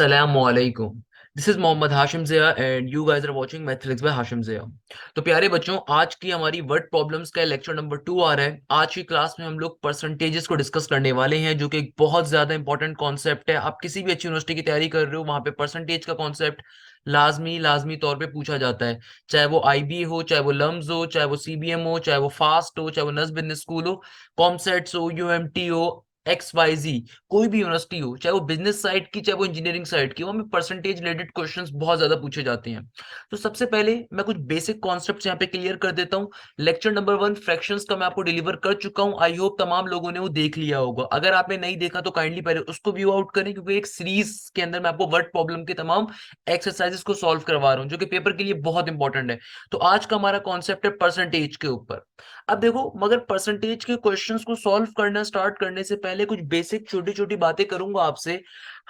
Assalamualaikum. This is Mohammad Hashim Zia and you guys are watching mathematics by Hashim Zia. तो प्यारे बच्चों, आज की हमारी वर्ड प्रॉब्लम्स का लेक्चर नंबर 2 आ रहा है। आज की क्लास में हम लोग परसेंटेजेस को डिस्कस करने वाले हैं, जो कि एक बहुत ज्यादा इंपॉर्टेंट कॉन्सेप्ट है। आप किसी भी अच्छी यूनिवर्सिटी की तैयारी कर रहे हो, वहां पे परसेंटेज का कॉन्सेप्ट लाजमी तौर पे पूछा जाता है। चाहे वो आईबी हो, चाहे वो लम्स हो, चाहे वो सीबीएम हो, चाहे वो फास्ट हो, चाहे वो नस बिजनेस स्कूल हो, कॉमसेट्स हो, यूएमटी हो, XYZ, कोई भी यूनिवर्सिटी हो, चाहे वो बिजनेस साइड की, चाहे वो इंजीनियरिंग साइड की, वहां में परसेंटेज रिलेटेड क्वेश्चंस बहुत ज्यादा पूछे जाते हैं। तो सबसे पहले मैं कुछ बेसिक कॉन्सेप्ट्स यहाँ पे क्लियर कर देता हूँ। लेक्चर नंबर 1 फ्रैक्शंस का मैं आपको डिलीवर कर चुका हूँ। आई होप तमाम लोगों ने वो देख लिया होगा। अगर आपने नहीं देखा तो काइंडली पहले उसको व्यू आउट करें, क्योंकि एक सीरीज के अंदर मैं आपको वर्ड प्रॉब्लम के तमाम एक्सरसाइजेस को सॉल्व करवा रहा हूँ, जो कि पेपर के लिए बहुत इंपॉर्टेंट है। तो आज का हमारा कॉन्सेप्ट है परसेंटेज के ऊपर। अब देखो, मगर परसेंटेज के क्वेश्चंस को सॉल्व करना स्टार्ट करने से पहले कुछ बेसिक छोटी छोटी बातें करूंगा आपसे।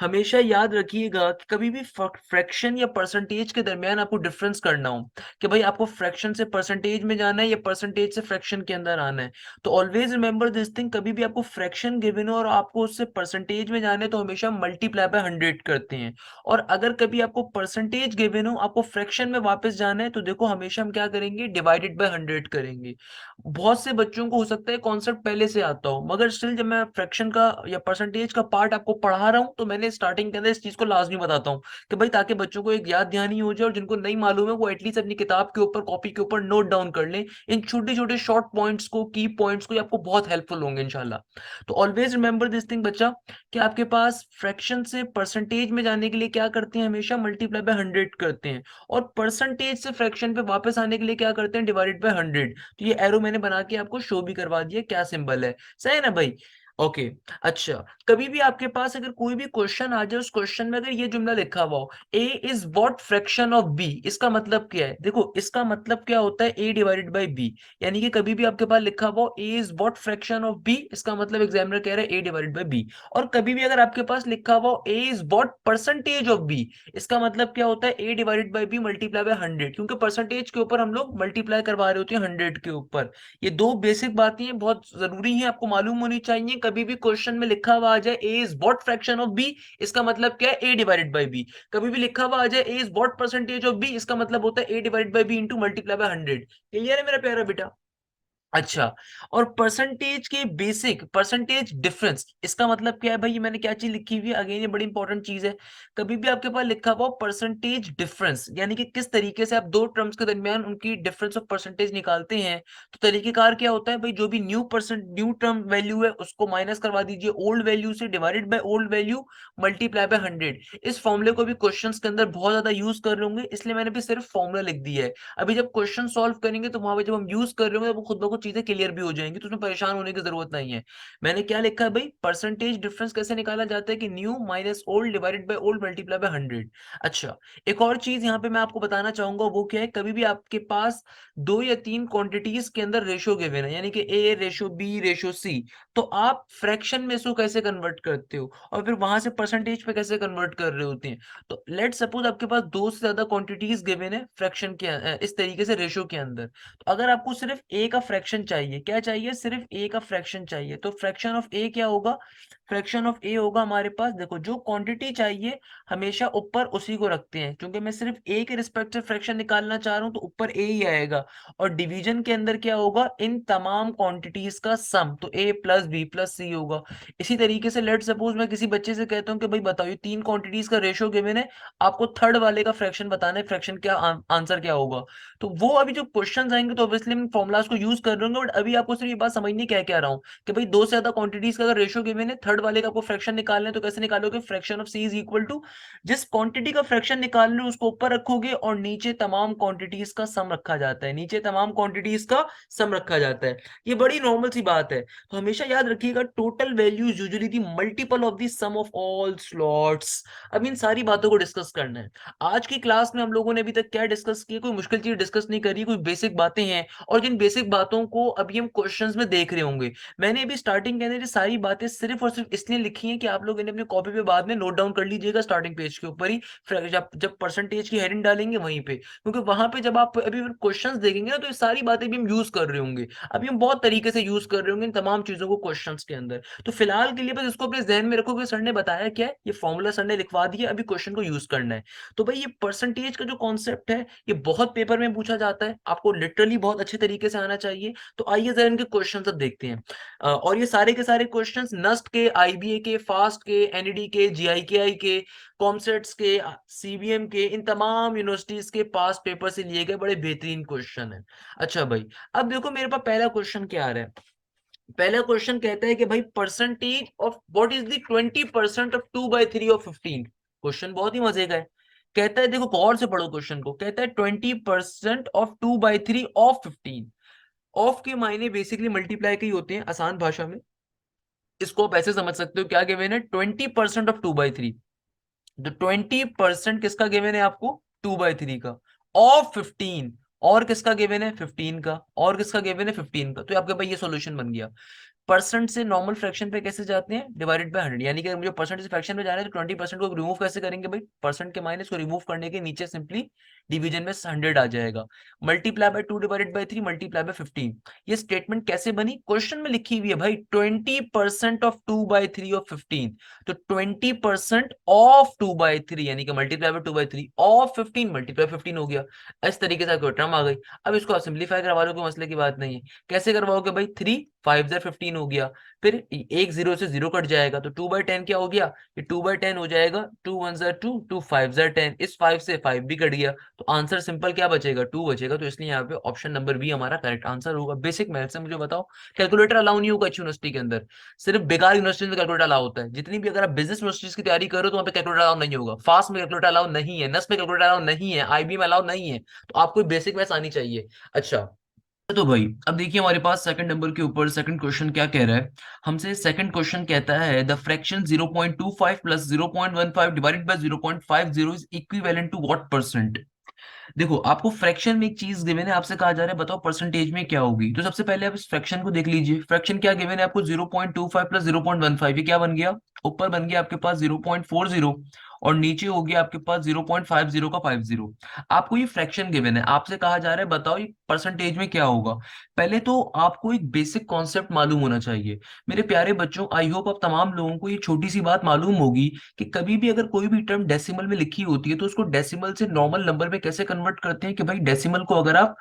हमेशा याद रखिएगा कि कभी भी फ्रैक्शन या परसेंटेज के दरमियान आपको डिफरेंस करना हो, कि भाई आपको फ्रैक्शन से परसेंटेज में जाना है या परसेंटेज से फ्रैक्शन के अंदर आना है, तो ऑलवेज रिमेंबर दिस थिंग। कभी भी आपको फ्रैक्शन गिवन हो और आपको उससे परसेंटेज में जाना है, तो हमेशा मल्टीप्लाई बाय 100 करते हैं। और अगर कभी आपको परसेंटेज गिवन हो, आपको फ्रैक्शन में वापस जाना है, तो देखो हमेशा हम क्या करेंगे, डिवाइडेड बाय 100 करेंगे। बहुत से बच्चों को हो सकता है कॉन्सेप्ट पहले से आता हो, मगर स्टिल जब मैं फ्रैक्शन का या परसेंटेज का पार्ट आपको पढ़ा रहा हूं, तो मैंने स्टार्टिंग के अंदर इस चीज को लाजमी बताता हूं, कि भाई ताकि बच्चों को एक याद ध्यान ही हो जाए, और जिनको नहीं मालूम है वो एटलीस्ट अपनी किताब के ऊपर, कॉपी के ऊपर नोट डाउन कर लें इन छोटे छोटे शॉर्ट पॉइंट्स को, की पॉइंट्स को। ये आपको बहुत हेल्पफुल होंगे इंशाल्लाह। तो ऑलवेज रिमेंबर दिस थिंग बच्चा, कि आपके पास फ्रैक्शन से परसेंटेज में जाने के लिए क्या करते हैं, हमेशा मल्टीप्लाई बाय 100 करते हैं। और परसेंटेज से फ्रैक्शन पे वापस आने के लिए क्या करते हैं, डिवाइडेड बाय 100। तो ये एरो मैंने बना के आपको शो भी करवा दिया, क्या सिंबल है। सही है ना भाई? ओके। अच्छा, कभी भी आपके पास अगर कोई भी क्वेश्चन आ जाए, उस क्वेश्चन में अगर ये जुमला लिखा हुआ हो, A is what fraction of B, इसका मतलब क्या है? देखो, इसका मतलब क्या होता है, ए डिवाइडेड बाई बी। यानी कि कभी भी आपके पास लिखा हुआ हो A is what fraction of B, इसका मतलब एग्जामिनर कह रहा है ए डिवाइडेड बाई बी। और कभी भी अगर आपके पास लिखा हुआ हो A is what percentage of B, इसका मतलब क्या होता है, A divided by B multiply by 100, क्योंकि परसेंटेज के ऊपर हम लोग मल्टीप्लाई करवा रहे होते हैं 100 के ऊपर। ये दो बेसिक बातें हैं, बहुत जरूरी है, आपको मालूम होनी चाहिए। कभी भी क्वेश्चन में लिखा हुआ आ जाए A is what fraction of B, इसका मतलब क्या है, ए डिवाइडेड बाई बी। कभी भी लिखा हुआ आ जाए A is what percentage of B, इसका मतलब होता है A divided by B into multiply by 100। Clear है मेरा प्यारा बेटा? अच्छा, और परसेंटेज के बेसिक, परसेंटेज डिफरेंस, इसका मतलब क्या है भाई? ये मैंने क्या चीज लिखी हुई है, अगेन ये बड़ी इंपॉर्टेंट चीज है। कभी भी आपके पास लिखा हुआ परसेंटेज डिफरेंस, यानी कि किस तरीके से आप दो टर्म्स के दरमियान उनकी डिफरेंस ऑफ परसेंटेज निकालते हैं, तो तरीकेकार क्या होता है भाई, जो भी न्यू टर्म वैल्यू है उसको माइनस करवा दीजिए ओल्ड वैल्यू से, divided by old value multiply by 100। इस फॉर्मूले को भी क्वेश्चंस के अंदर बहुत ज्यादा यूज कर रहे होंगे, इसलिए मैंने भी सिर्फ फॉर्मूला लिख दिया है। अभी जब क्वेश्चन सॉल्व करेंगे, तो वहां पे जब हम यूज कर रहे होंगे, तो वो खुद ब खुद चीजें क्लियर भी हो जाएंगी, तो उसमें परेशान होने की जरूरत नहीं है। मैंने क्या लिखा है भाई, परसेंटेज डिफरेंस कैसे निकाला जाता है, कि new minus old divided by old multiply by 100। अच्छा, एक और चीज यहाँ पे मैं आपको बताना चाहूंगा, वो क्या है, कभी भी आपके पास दो या तीन क्वांटिटीज के अंदर रेशो गिवन है, यानी कि ए रेशो बी रेशो सी, तो आप फ्रैक्शन में इसको कैसे कन्वर्ट करते हो, और फिर वहां से परसेंटेज पे कैसे कन्वर्ट कर रहे होते हैं। तो लेट सपोज आपके पास दो से ज्यादा क्वांटिटीज गिवन है फ्रैक्शन के इस तरीके से रेशो के अंदर। तो अगर आपको सिर्फ ए का फ्रैक्शन चाहिए, क्या चाहिए, सिर्फ ए का फ्रैक्शन चाहिए, तो फ्रैक्शन ऑफ ए क्या होगा, फ्रैक्शन ऑफ ए होगा हमारे पास, देखो जो क्वांटिटी चाहिए हमेशा ऊपर उसी को रखते हैं, क्योंकि मैं सिर्फ ए के रिस्पेक्ट से फ्रैक्शन निकालना चाह रहा हूं, तो ऊपर ए ही आएगा। और डिवीजन के अंदर क्या होगा, इन तमाम क्वांटिटीज का सम, तो ए प्लस बी प्लस सी होगा। इसी तरीके से लेट सपोज मैं किसी बच्चे से कहता हूँ कि भाई बताओ, ये तीन क्वांटिटीज का रेशियो गिवन है, आपको थर्ड वाले का फ्रैक्शन बताना है, फ्रैक्शन क्या आंसर क्या होगा। तो वो अभी जो क्वेश्चन आएंगे, तो ऑब्वियसली हम फॉर्मुलाज को यूज कर रहे होंगे, बट अभी आपको सिर्फ ये बात समझनी क्या कह रहा हूँ, कि भाई दो से ज्यादा क्वांटिटीज का अगर रेशियो गिवन है, थर्ड वाले का आपको फ्रैक्शन निकालना है, तो कैसे निकालोगे, fraction of C is equal to, जिस क्वांटिटी का फ्रैक्शन निकाल रहे हो उसको ऊपर रखोगे, और नीचे तमाम क्वांटिटीज का सम रखा जाता है, नीचे तमाम क्वांटिटीज का सम रखा जाता है। ये बड़ी नॉर्मल सी बात है। तो हमेशा याद रखिएगा, total value is usually the multiple of the sum of all slots. अब इन सारी बातों को डिस्कस करना है। आज की क्लास में हम लोगों ने अभी तक क्या डिस्कस किया, कोई मुश्किल चीज डिस्कस नहीं करी, कोई बेसिक बातें हैं, और जिन बेसिक बातों को अभी हम क्वेश्चंस में देख रहे होंगे। मैंने अभी स्टार्टिंग के अंदर ये सारी बातें सिर्फ और सिर्फ इसलिए लिखी हैं कि आप लोग इन्हें अपनी कॉपी पे बाद में नोट डाउन कर लीजिएगा, स्टार्टिंग पेज के ऊपर ही, जब जब परसेंटेज की हेडिंग डालेंगे वहीं पे, क्योंकि वहां पे जब आप अभी क्वेश्चंस देखेंगे ना, तो ये सारी बातें भी हम यूज कर रहे होंगे। अभी हम बहुत तरीके से यूज कर रहे होंगे इन तमाम चीजों को क्वेश्चंस के अंदर। तो फिलहाल के लिए बस इसको अपने जहन में रखो कि सर ने बताया क्या है, ये फॉर्मूला सर ने लिखवा दिया, अभी क्वेश्चन को यूज करना है। तो भाई ये परसेंटेज का जो कॉन्सेप्ट है, ये बहुत पेपर में पूछा जाता है, आपको लिटरली बहुत अच्छे तरीके से आना चाहिए। तो आइए जरा इनके क्वेश्चन अब देखते हैं। और ये सारे के सारे क्वेश्चंस नस्ट के, आईबीए के, फास्ट के, एनईडी के, जीआईकेआई के, कॉमसेट्स के, सीबीएम के, इन तमाम यूनिवर्सिटीज के पास पेपर से लिए गए बड़े बेहतरीन क्वेश्चन है। अच्छा भाई, अब देखो मेरे पास पहला क्वेश्चन क्या आ रहा है। पहला क्वेश्चन कहता है कि भाई percentage of what is the 20% of 2/3 of 15। Question बहुत ही मजे का है। कहता है, देखो गौर से पढ़ो क्वेश्चन को, कहता है 20% ऑफ 2/3 ऑफ 15। ऑफ के मायने बेसिकली मल्टीप्लाई के ही होते हैं आसान भाषा में। इसको आप ऐसे समझ सकते हो, क्या गिवन है, 20% ऑफ 2/3। तो 20% किसका गिवन है आपको, 2/3 का, ऑफ 15। और किसका गिवन है, 15 का। और किसका गिवन है, 15 का। तो आपके पास ये सॉल्यूशन बन गया। परसेंट से नॉर्मल फ्रैक्शन पे कैसे जाते हैं, डिवाइडेड बाय 100। यानी कि अगर मुझे परसेंट से फ्रैक्शन में जाना है तो 20% को रिमूव कैसे करेंगे भाई, परसेंट के माइनस को रिमूव करने के नीचे सिंपली डिवीजन में 100 आ जाएगा। Multiply by 2 divided by 3 multiply by 15। ये स्टेटमेंट कैसे बनी, क्वेश्चन में लिखी हुई है भाई, 20% ऑफ 2/3 ऑफ 15। तो 20% ऑफ 2/3 यानी कि मल्टीप्लाई बाय 2/3 ऑफ 15 मल्टीप्लाई 15 हो गया। इस तरीके से कोई टर्म आ गई। अब इसको आप सिंप्लीफाई करवा लो, कोई मसले की बात नहीं है। कैसे करवाओगे भाई, 3 5 15 हो गया। फिर एक जीरो से जीरो कट जाएगा, तो 2/10 क्या हो गया, ये 2/10 हो जाएगा। 2 1 2, 2 5 10, इस 5 से 5 भी कट गया। तो आंसर सिंपल क्या बचेगा, 2 बचेगा। तो इसलिए यहाँ पे ऑप्शन नंबर बी हमारा करेक्ट आंसर होगा। बेसिक मैथ से मुझे बताओ, कैलकुलेटर अलाउ नहीं होगा अच्छी यूनिवर्सिटी के अंदर, सिर्फ बेकार यूनिवर्सिटी में कैलकुलेटर अलाउ होता है। जितनी भी अगर आप बिजनेस यूनिवर्सिटीज की तैयारी करो तो वहाँ पे कैलकुलेटर अलाउ नहीं होगा। फास्ट में कैलकुलेटर अलाउ नहीं है, नस में कैलकुलेटर अलाउ नहीं है, आईबी में अलाउ नहीं है। तो आपको बेसिक मैथ्स आनी चाहिए। अच्छा, तो भाई अब देखिए हमारे पास सेकंड नंबर के ऊपर सेकंड क्वेश्चन क्या कह रहा है हमसे। सेकंड क्वेश्चन कहता है the fraction 0.25 plus 0.15 divided by 0.50 is equivalent to what percent. देखो आपको फ्रैक्शन में एक चीज गिवन है, आपसे कहा जा रहा है बताओ परसेंटेज में क्या होगी। तो सबसे पहले आप इस फ्रैक्शन को देख लीजिए। फ्रैक्शन क्या गिवन है आपको, 0.25 प्लस 0.15। ये क्या बन गया, ऊपर बन गया आपके पास 0.40 और नीचे हो गया आपके पास 0.50 का 50। आपको ये फ्रैक्शन गिवन है, आपसे कहा जा रहा है बताओ ये परसेंटेज में क्या होगा। पहले तो आपको एक बेसिक कॉन्सेप्ट मालूम होना चाहिए। मेरे प्यारे बच्चों, आई होप आप तमाम लोगों को ये छोटी सी बात मालूम होगी कि कभी भी अगर कोई भी टर्म डेसिमल में लिखी होती है तो उसको डेसिमल से नॉर्मल नंबर में कैसे कन्वर्ट करते हैं। कि भाई डेसिमल को अगर आप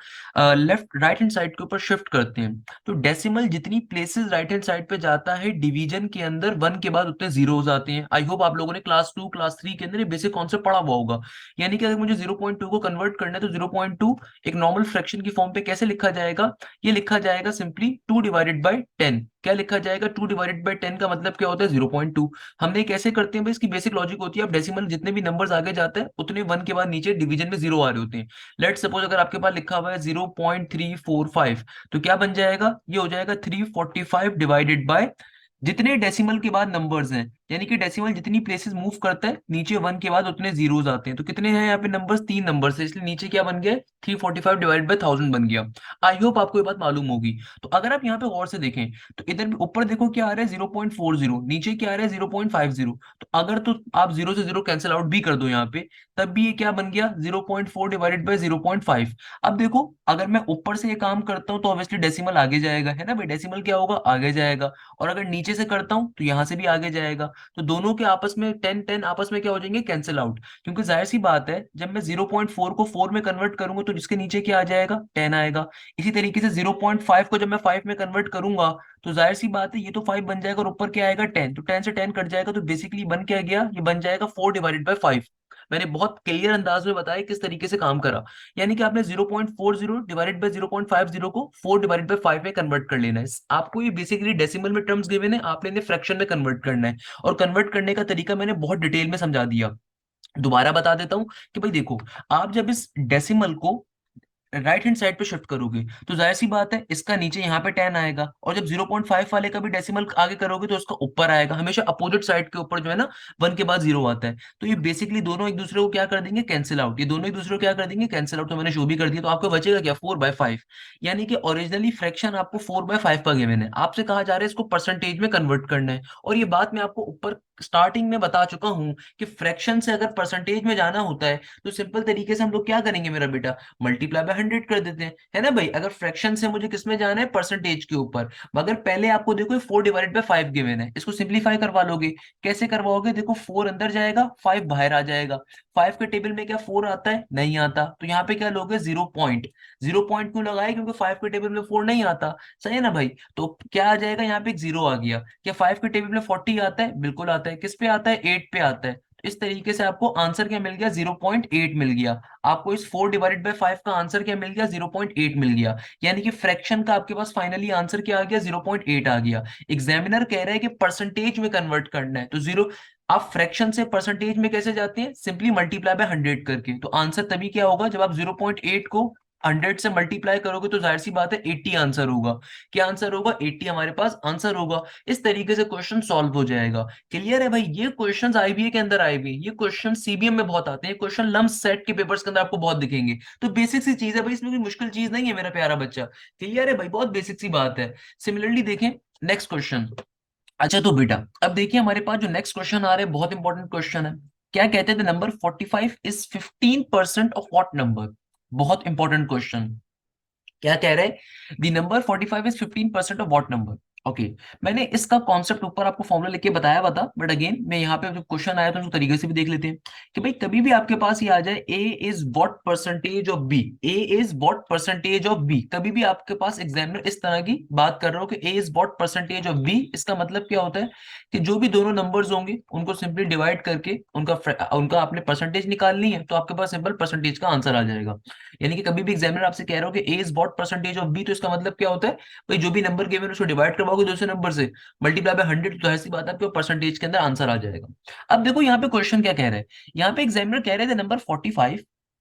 लेफ्ट राइट हैंड साइड के ऊपर शिफ्ट करते हैं तो डेसिमल जितनी प्लेसेस राइट हैंड साइड पे जाता है डिवीजन के अंदर 1 के बाद उतने जीरोस आते हैं। आई होप आप लोगों ने क्लास 2 क्लास 3 के अंदर ये बेसिक कॉन्सेप्ट पढ़ा हुआ होगा। यानी कि अगर मुझे 0.2 को कन्वर्ट करना है तो 0.2 एक नॉर्मल फ्रैक्शन की फॉर्म पे कैसे लिखा जाएगा, ये लिखा जाएगा सिंपली 2/10। क्या लिखा जाएगा, 2/10 का मतलब क्या होता है, 0.2। हमने कैसे करते हैं भाई, इसकी बेसिक लॉजिक होती है, आप डेसिमल जितने भी नंबर्स आगे जाते हैं उतने 1 के बाद नीचे डिवीजन में जीरो आ रहे होते हैं। लेट सपोज अगर आपके पास लिखा हुआ है 0.345, तो क्या बन जाएगा, ये हो जाएगा 345 डिवाइडेड बाय जितने डेसिमल के बाद नंबर्स हैं। यानी कि डेसिमल जितनी प्लेसेस मूव करता है नीचे 1 के बाद उतने जीरोस आते हैं। तो कितने हैं यहाँ पे नंबर्स, 3 नंबर्स है, इसलिए नीचे क्या बन गया, 345 डिवाइड बाय 1000 बन गया। आई होप आपको ये बात मालूम होगी। तो अगर आप यहाँ पे गौर से देखें तो इधर भी ऊपर देखो क्या आ रहा है, 0.40, नीचे क्या आ रहा है, 0.50। तो अगर तो आप जीरो से जीरो कैंसिल आउट भी कर दो यहाँ पे, तब भी ये क्या बन गया, 0.4 डिवाइडेड बाय 0.5। अब देखो अगर मैं ऊपर से ये काम करता हूँ तो ऑब्वियसली डेसिमल आगे जाएगा, है ना भाई, डेसिमल क्या होगा, आगे जाएगा। और अगर नीचे से करता हूं तो यहां से भी आगे जाएगा। तो दोनों के आपस में 10 10 आपस में क्या हो जाएंगे, कैंसिल आउट। क्योंकि जाहिर सी बात है जब मैं 0.4 को 4 में कन्वर्ट करूंगा तो जिसके नीचे क्या आ जाएगा, 10 आएगा। इसी तरीके से 0.5 को जब मैं 5 में कन्वर्ट करूंगा तो जाहिर सी बात है ये तो 5 बन जाएगा और ऊपर क्या आएगा, 10। तो 10 से 10 कट जाएगा, तो बेसिकली बन क्या गया, ये बन जाएगा 4/5। मैंने बहुत क्लियर अंदाज में बताया किस तरीके से काम करा। यानी कि आपने 0.40 डिवाइडेड बाय 0.50 को 4/5 में कन्वर्ट कर लेना है। आपको ये बेसिकली डेसिमल में टर्म्स गिवन है, आपने इन्हें फ्रैक्शन में कन्वर्ट करना है। और कन्वर्ट करने का तरीका मैंने बहुत डिटेल में समझा दिया। दोबारा बता देता हूं कि भाई देखो, आप जब इस डेसिमल को राइट हैंड साइड पे शिफ्ट करोगे तो जाहिर सी बात है इसका नीचे यहाँ पे 10 आएगा, और जब 0.5 वाले का भी डेसिमल आगे करोगे तो उसका ऊपर आएगा। हमेशा अपोजिट साइड के ऊपर जो है ना 1 के बाद 0 आता है। तो ये बेसिकली दोनों एक दूसरे को क्या कर देंगे, कैंसिल आउट। ये दोनों एक दूसरे को क्या कर देंगे, कैंसिल आउट। तो मैंने शो भी कर दिया, तो आपको बचेगा क्या, 4/5। यानी कि ओरिजिनली फ्रैक्शन आपको 4/5 का गिवन है, आपसे कहा जा रहा है इसको परसेंटेज में कन्वर्ट करना है। और ये बात मैं आपको ऊपर स्टार्टिंग में बता चुका हूं कि फ्रैक्शन से अगर परसेंटेज में जाना होता है तो सिंपल तरीके से हम लोग क्या करेंगे मेरा बेटा, मल्टीप्लाई बाय 100 कर देते हैं, है ना भाई। अगर फ्रैक्शन से मुझे किसमें जाना है, परसेंटेज के ऊपर। मगर पहले आपको देखो 4/5 गिवन है, इसको सिंप्लीफाई करवा लोगे। कैसे करवाओगे, देखो 4 अंदर जाएगा, 5 बाहर आ जाएगा। 5 के टेबल में क्या 4 आता है, नहीं आता। तो यहाँ पे क्या लोगे, 0 पॉइंट। 0 पॉइंट क्यों लगाए, क्योंकि 5 के टेबल में 4 नहीं आता। सही है ना भाई। तो क्या आ जाएगा, यहाँ पे एक 0 आ गया। क्या 5 के टेबल में 40 आता है, बिल्कुल आता है। किस पे आता है, 8 पे आता है। तो इस तरीके से आपको आंसर क्या मिल गया, 0.8 मिल गया। आपको इस 4/5 का आंसर क्या मिल गया, 0.8 मिल गया। यानी कि फ्रैक्शन का आपके पास फाइनली आंसर क्या आ गया, 0.8 आ गया। एग्जामिनर कह रहा है कि परसेंटेज में कन्वर्ट करना है, तो जीरो। आप फ्रैक्शन से परसेंटेज में कैसे जाते हैं, सिंपली मल्टीप्लाई बाय 100 करके। तो आंसर तभी क्या होगा, जब आप 0.8 को 100 से मल्टीप्लाई करोगे तो जाहिर सी बात है 80 आंसर होगा। क्या आंसर होगा, 80 हमारे पास आंसर होगा। इस तरीके से क्वेश्चन सॉल्व हो जाएगा। क्लियर है भाई। ये क्वेश्चंस आईबीए के अंदर आए हुए हैं, ये क्वेश्चन सीबीएम में बहुत आते हैं, क्वेश्चन लम्प सेट के पेपर्स के अंदर आपको बहुत दिखेंगे। तो बेसिक सी चीज है भाई, इसमें कोई मुश्किल चीज नहीं है मेरा प्यारा बच्चा। क्लियर है भाई, बहुत बेसिक सी बात है। सिमिलरली देखें नेक्स्ट क्वेश्चन। अच्छा तो बेटा अब देखिए हमारे पास जो नेक्स्ट क्वेश्चन आ रहा है बहुत इंपॉर्टेंट क्वेश्चन है। क्या कहते थे, number 45 is 15% of what number. बहुत इंपॉर्टेंट क्वेश्चन। क्या कह रहे हैं, the number 45 is 15% of what number. Okay. मैंने इसका कॉन्सेप्ट ऊपर आपको फॉर्मूला लिख के बताया हुआ था, बट अगेन मैं यहाँ पे जो क्वेश्चन आया तो उसको तरीके से भी देख लेते हैं। कि भाई कभी भी आपके पास ये आ जाए A is what percentage of B, A is what percentage of B, कभी भी आपके पास एग्जामिनर इस तरह की बात कर रहा हो कि A is what percentage of B, इसका मतलब क्या होता है कि जो भी दोनों नंबर्स होंगे उनको सिंपली डिवाइड करके उनका आपने परसेंटेज निकालनी है, तो आपके पास सिंपल परसेंटेज का आंसर आ जाएगा। यानी कि कभी भी एग्जामिनर आपसे कह रहा हो कि A is what percentage of B, तो इसका मतलब क्या होता है, भाई जो भी नंबर गिवन है उसको डिवाइड करवाओगे दूसरे नंबर से, मल्टीप्लाई बाय 100, तो ऐसी बात है आपके परसेंटेज के अंदर आंसर आ जाएगा। अब देखो यहाँ पे क्वेश्चन क्या कह रहा है, यहाँ पे एग्जामिनर कह रहे थे number 45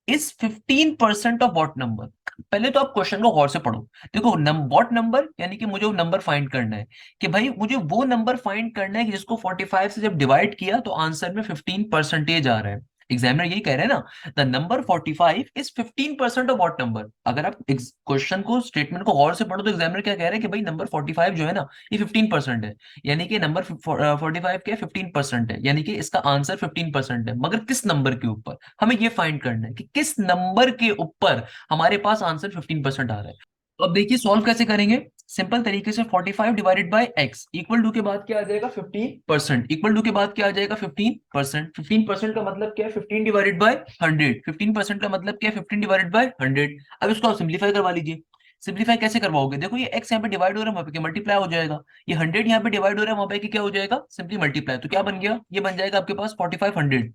is 15% of what number. पहले तो आप क्वेश्चन को गौर से पढ़ो। देखो व्हाट नंबर यानी कि मुझे वो नंबर फाइंड करना है, कि भाई मुझे वो नंबर फाइंड करना है कि जिसको 45 से जब डिवाइड किया तो आंसर में 15% आ रहा है। एग्जामिनर यही कह रहे हैं ना, the number 45 is 15% of what number. अगर आप क्वेश्चन को स्टेटमेंट को गौर से पढ़ो तो एग्जामिनर क्या कह रहे हैं कि भाई नंबर 45 जो है ना ये 15% है। यानी कि नंबर 45 के 15% है, यानी कि इसका आंसर 15% है। मगर किस नंबर के ऊपर, हमें ये फाइंड करना है कि किस नंबर के ऊपर हमारे पास आंसर 15% आ रहा है। तो अब देखिए सॉल्व कैसे करेंगे, सिंपल तरीके से 45 divided by x equal to के बाद क्या आ जाएगा 15%, इक्वल टू के बाद क्या आ जाएगा 15%। 15% का मतलब क्या है, 15 डिवाइडेड बाय 100। 15% का मतलब क्या है, 15 डिवाइडेड बाय 100। अब इसको आप सिंप्लीफाई करवा लीजिए। सिंप्लीफाई कैसे करवाओगे, देखो ये x यहाँ पे डिवाइड हो रहा है वहां पे मल्टीप्लाई हो जाएगा, ये 100 यहाँ पे डिवाइड हो रहा है वहां पे क्या हो जाएगा, सिंपली मल्टीप्लाई। तो क्या बन गया, ये बन जाएगा आपके पास 4500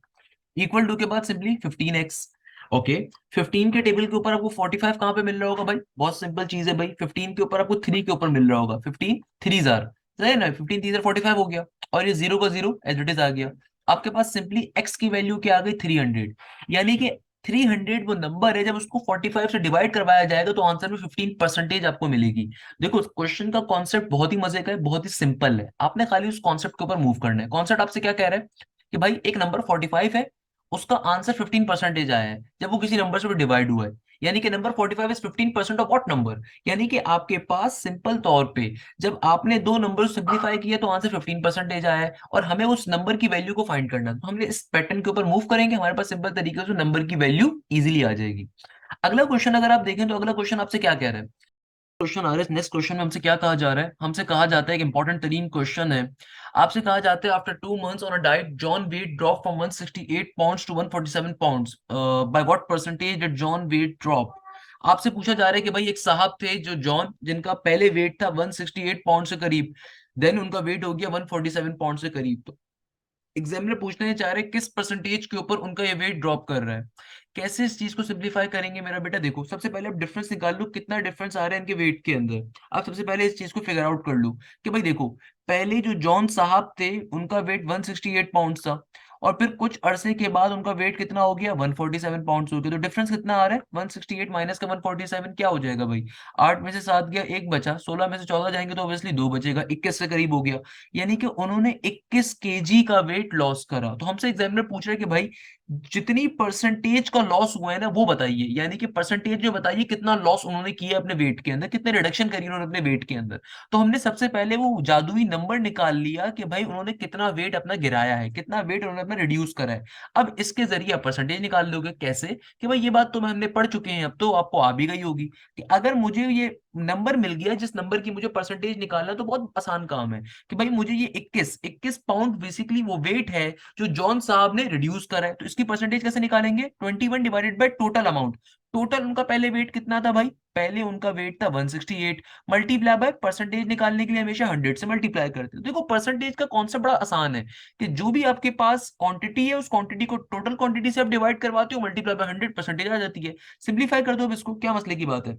इक्वल टू के बाद सिंपली 15x। ओके। 15 के टेबल के ऊपर आपको 45 कहाँ पे मिल रहा होगा भाई, बहुत सिंपल चीज है भाई, 15 के ऊपर आपको 3 के ऊपर मिल रहा होगा, 15 थ्री जार, सही है ना, 15 3 45 हो गया। और ये जीरो का जीरो एज इट इज आ गया। आपके पास सिंपली x की वैल्यू क्या आ गई, 300। यानी कि 300 वो नंबर है, जब उसको 45 से डिवाइड करवाया जाएगा तो आंसर में 15% आपको मिलेगी। देखो क्वेश्चन का कॉन्सेप्ट बहुत ही मजे का है, बहुत ही सिंपल है, आपने खाली उस कॉन्सेप्ट के ऊपर मूव करना है। कॉन्सेप्ट आपसे क्या कह रहा है कि भाई एक नंबर 45 है, उसका आंसर 15% आया है जब वो किसी नंबर से डिवाइड हुआ है। यानी कि number 45 is 15% of what number. यानी कि आपके पास सिंपल तौर पे जब आपने दो नंबर सिंप्लीफाई किया तो आंसर 15% आया है, और हमें उस नंबर की वैल्यू को फाइंड करना है। तो हमने इस पैटर्न के ऊपर मूव करेंगे, हमारे पास सिंपल तरीके से नंबर की वैल्यू इजीली आ जाएगी। अगला क्वेश्चन अगर आप देखें तो अगला क्वेश्चन आपसे क्या कह रहा है, क्वेश्चन आ रहा है नेक्स्ट क्वेश्चन में हमसे क्या कहा जा रहा है, हमसे कहा जाता है कि इंपॉर्टेंट तरीन क्वेश्चन है। आपसे कहा जाता है after 2 months on a diet John weight drop from 168 pounds to 147 pounds, by what percentage did John weight drop. आपसे पूछा जा रहा है कि भाई एक साहब थे जो जॉन, जिनका पहले वेट था 168 पाउंड से करीब, देन उनका वेट हो गया 147 पाउंड से करीब। तो एग्जामिनर पूछना चाह रहे हैं किस परसेंटेज के ऊपर उनका ये वेट ड्रॉप कर रहा है। कैसे इस चीज को सिंप्लीफाई करेंगे मेरा बेटा, देखो सबसे पहले आप डिफरेंस निकाल लो, कितना डिफरेंस आ रहा है इनके वेट के अंदर। आप सबसे पहले इस चीज को फिगर आउट कर लो कि भाई देखो पहले जो जॉन साहब थे उनका वेट 168 पाउंड था, और फिर कुछ अरसे के बाद उनका वेट कितना हो गया, 147 पाउंड हो गया। तो डिफरेंस कितना आ रहा है, 168 माइनस का 147 क्या हो जाएगा भाई, 8 में से 7 गया, एक बचा, 16 में से 14 जाएंगे तो ऑब्वियसली 2 बचेगा, 21 के करीब हो गया। यानी कि उन्होंने 21 केजी का वेट लॉस करा। तो हमसे एग्जामिनर पूछ रहा है कि भाई जितनी परसेंटेज का लॉस हुआ है ना वो बताइए, यानी कि परसेंटेज जो बताइए कितना लॉस उन्होंने किया अपने वेट के अंदर, कितने रिडक्शन करी उन्होंने अपने वेट के अंदर। तो हमने सबसे पहले वो जादुई नंबर निकाल लिया कि भाई उन्होंने कितना वेट अपना गिराया है, कितना वेट उन्होंने अपना रिड्यूस करा है। अब इसके जरिए आप परसेंटेज निकाल लोगे कैसे, कि भाई ये बात तो हमने पढ़ चुके हैं, अब तो आपको आ भी गई होगी कि अगर मुझे ये नंबर मिल गया जिस नंबर की मुझे परसेंटेज निकालना है, तो बहुत आसान काम है कि भाई मुझे ये 21 पाउंड बेसिकली वो वेट है जो जॉन साहब ने रिड्यूस करा है। तो इसकी परसेंटेज कैसे निकालेंगे, 21 divided by total amount. Total उनका पहले वेट कितना था भाई, पहले उनका वेट था 168, मल्टीप्लाई बाय परसेंटेज निकालने के लिए हमेशा 100 से मल्टीप्लाई करते हैं। देखो परसेंटेज का कॉन्सेप्ट बड़ा आसान है कि जो भी आपके पास क्वांटिटी है उस क्वांटिटी को टोटल क्वांटिटी से आप डिवाइड करवाते हो, मल्टीप्लाई बाय 100, परसेंटेज आ जाती है। सिंप्लीफाई कर दो अब इसको, क्या मसले की बात है।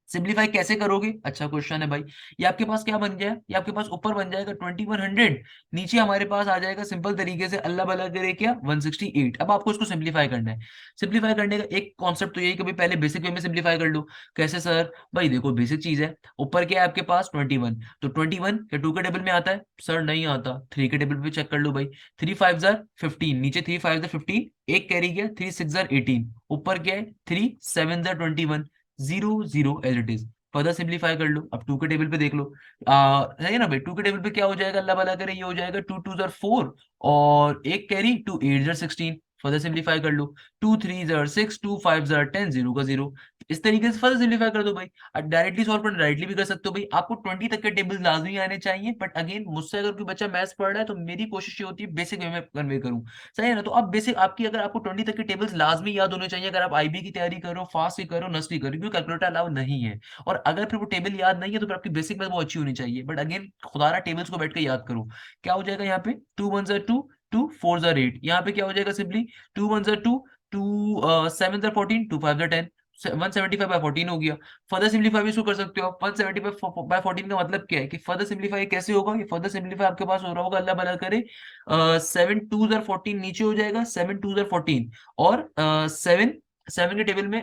सिंप्लीफाई कैसे करोगे, अच्छा क्वेश्चन है भाई। ये आपके पास क्या बन गया, ये आपके पास ऊपर बन जाएगा 2100, नीचे हमारे पास आ जाएगा सिंपल तरीके से अल्लाह भला करे क्या 168। अब आपको इसको सिंप्लीफाई करना है। सिंप्लीफाई करने का एक कॉन्सेप्ट तो यही कि भाई पहले बेसिक वे में सिंप्लीफाई कर लो। कैसे सर, भाई देखो बेसिक चीज है, ऊपर क्या है आपके पास 21, तो 21 क्या 2 के टेबल में आता है, सर नहीं आता, 3 के टेबल पे चेक कर लो भाई। 3 5 जार 15, नीचे 3 5 जार 15, एक कैरी गया, 3 6 जार 18, ऊपर क्या है 3 7 जार 21, 0 0 as it is. Further simplify कर लो, अब 2 के टेबल पे देख लो। सही है ना भाई, 2 के टेबल पे क्या हो जाएगा, अल्लाह भला करे ये हो जाएगा 2 2 जार 4, और एक कैरी 2 8 जार 16। फर्दर सिंप्लीफाई कर लो, 2 3 जार 6, 2 5 जार 10, 0 का 0। इस तरीके से फर्दर सिंप्लीफाई कर दो भाई। अब डायरेक्टली सॉल्व करना डायरेक्टली भी कर सकते हो भाई, आपको 20 तक के टेबल्स लाजमी आने चाहिए, बट अगेन मुझसे अगर कोई बच्चा मैथ्स पढ़ रहा है तो मेरी कोशिश ये होती है बेसिक वे में कन्वे करूं। सही है ना, तो अब बेसिक आपकी अगर आपको 20 तक के टेबल्स लाजमी याद होने चाहिए, अगर आप आईबी की तैयारी करो, फास्ट की करो, नस्ट की करो, क्योंकि कैलकुलेटर अलाउ नहीं है। और अगर फिर वो टेबल याद नहीं है तो फिर आपकी बेसिक मैथ वो अच्छी होनी चाहिए, बट अगेन खुदारा टेबल्स को बैठ के याद करो। क्या हो जाएगा यहाँ पे, 2 1 जार 2, 2 4 जार 8, यहाँ पे क्या हो जाएगा सिंपली 2 1 जार 2, 2 7 जार 14, 2 5 जार 10, 175 बाय 14 हो गया। फर्दर सिंप्लीफाई भी इसको कर सकते हो आप। 175 बाय 14 का मतलब क्या है कि फर्दर सिंप्लीफाई कैसे होगा, ये फर्दर सिंप्लीफाई आपके पास हो रहा होगा अल्लाह भला करे 7 2 जार 14 नीचे हो जाएगा, 7 2 जार 14, और 7 7 के टेबल में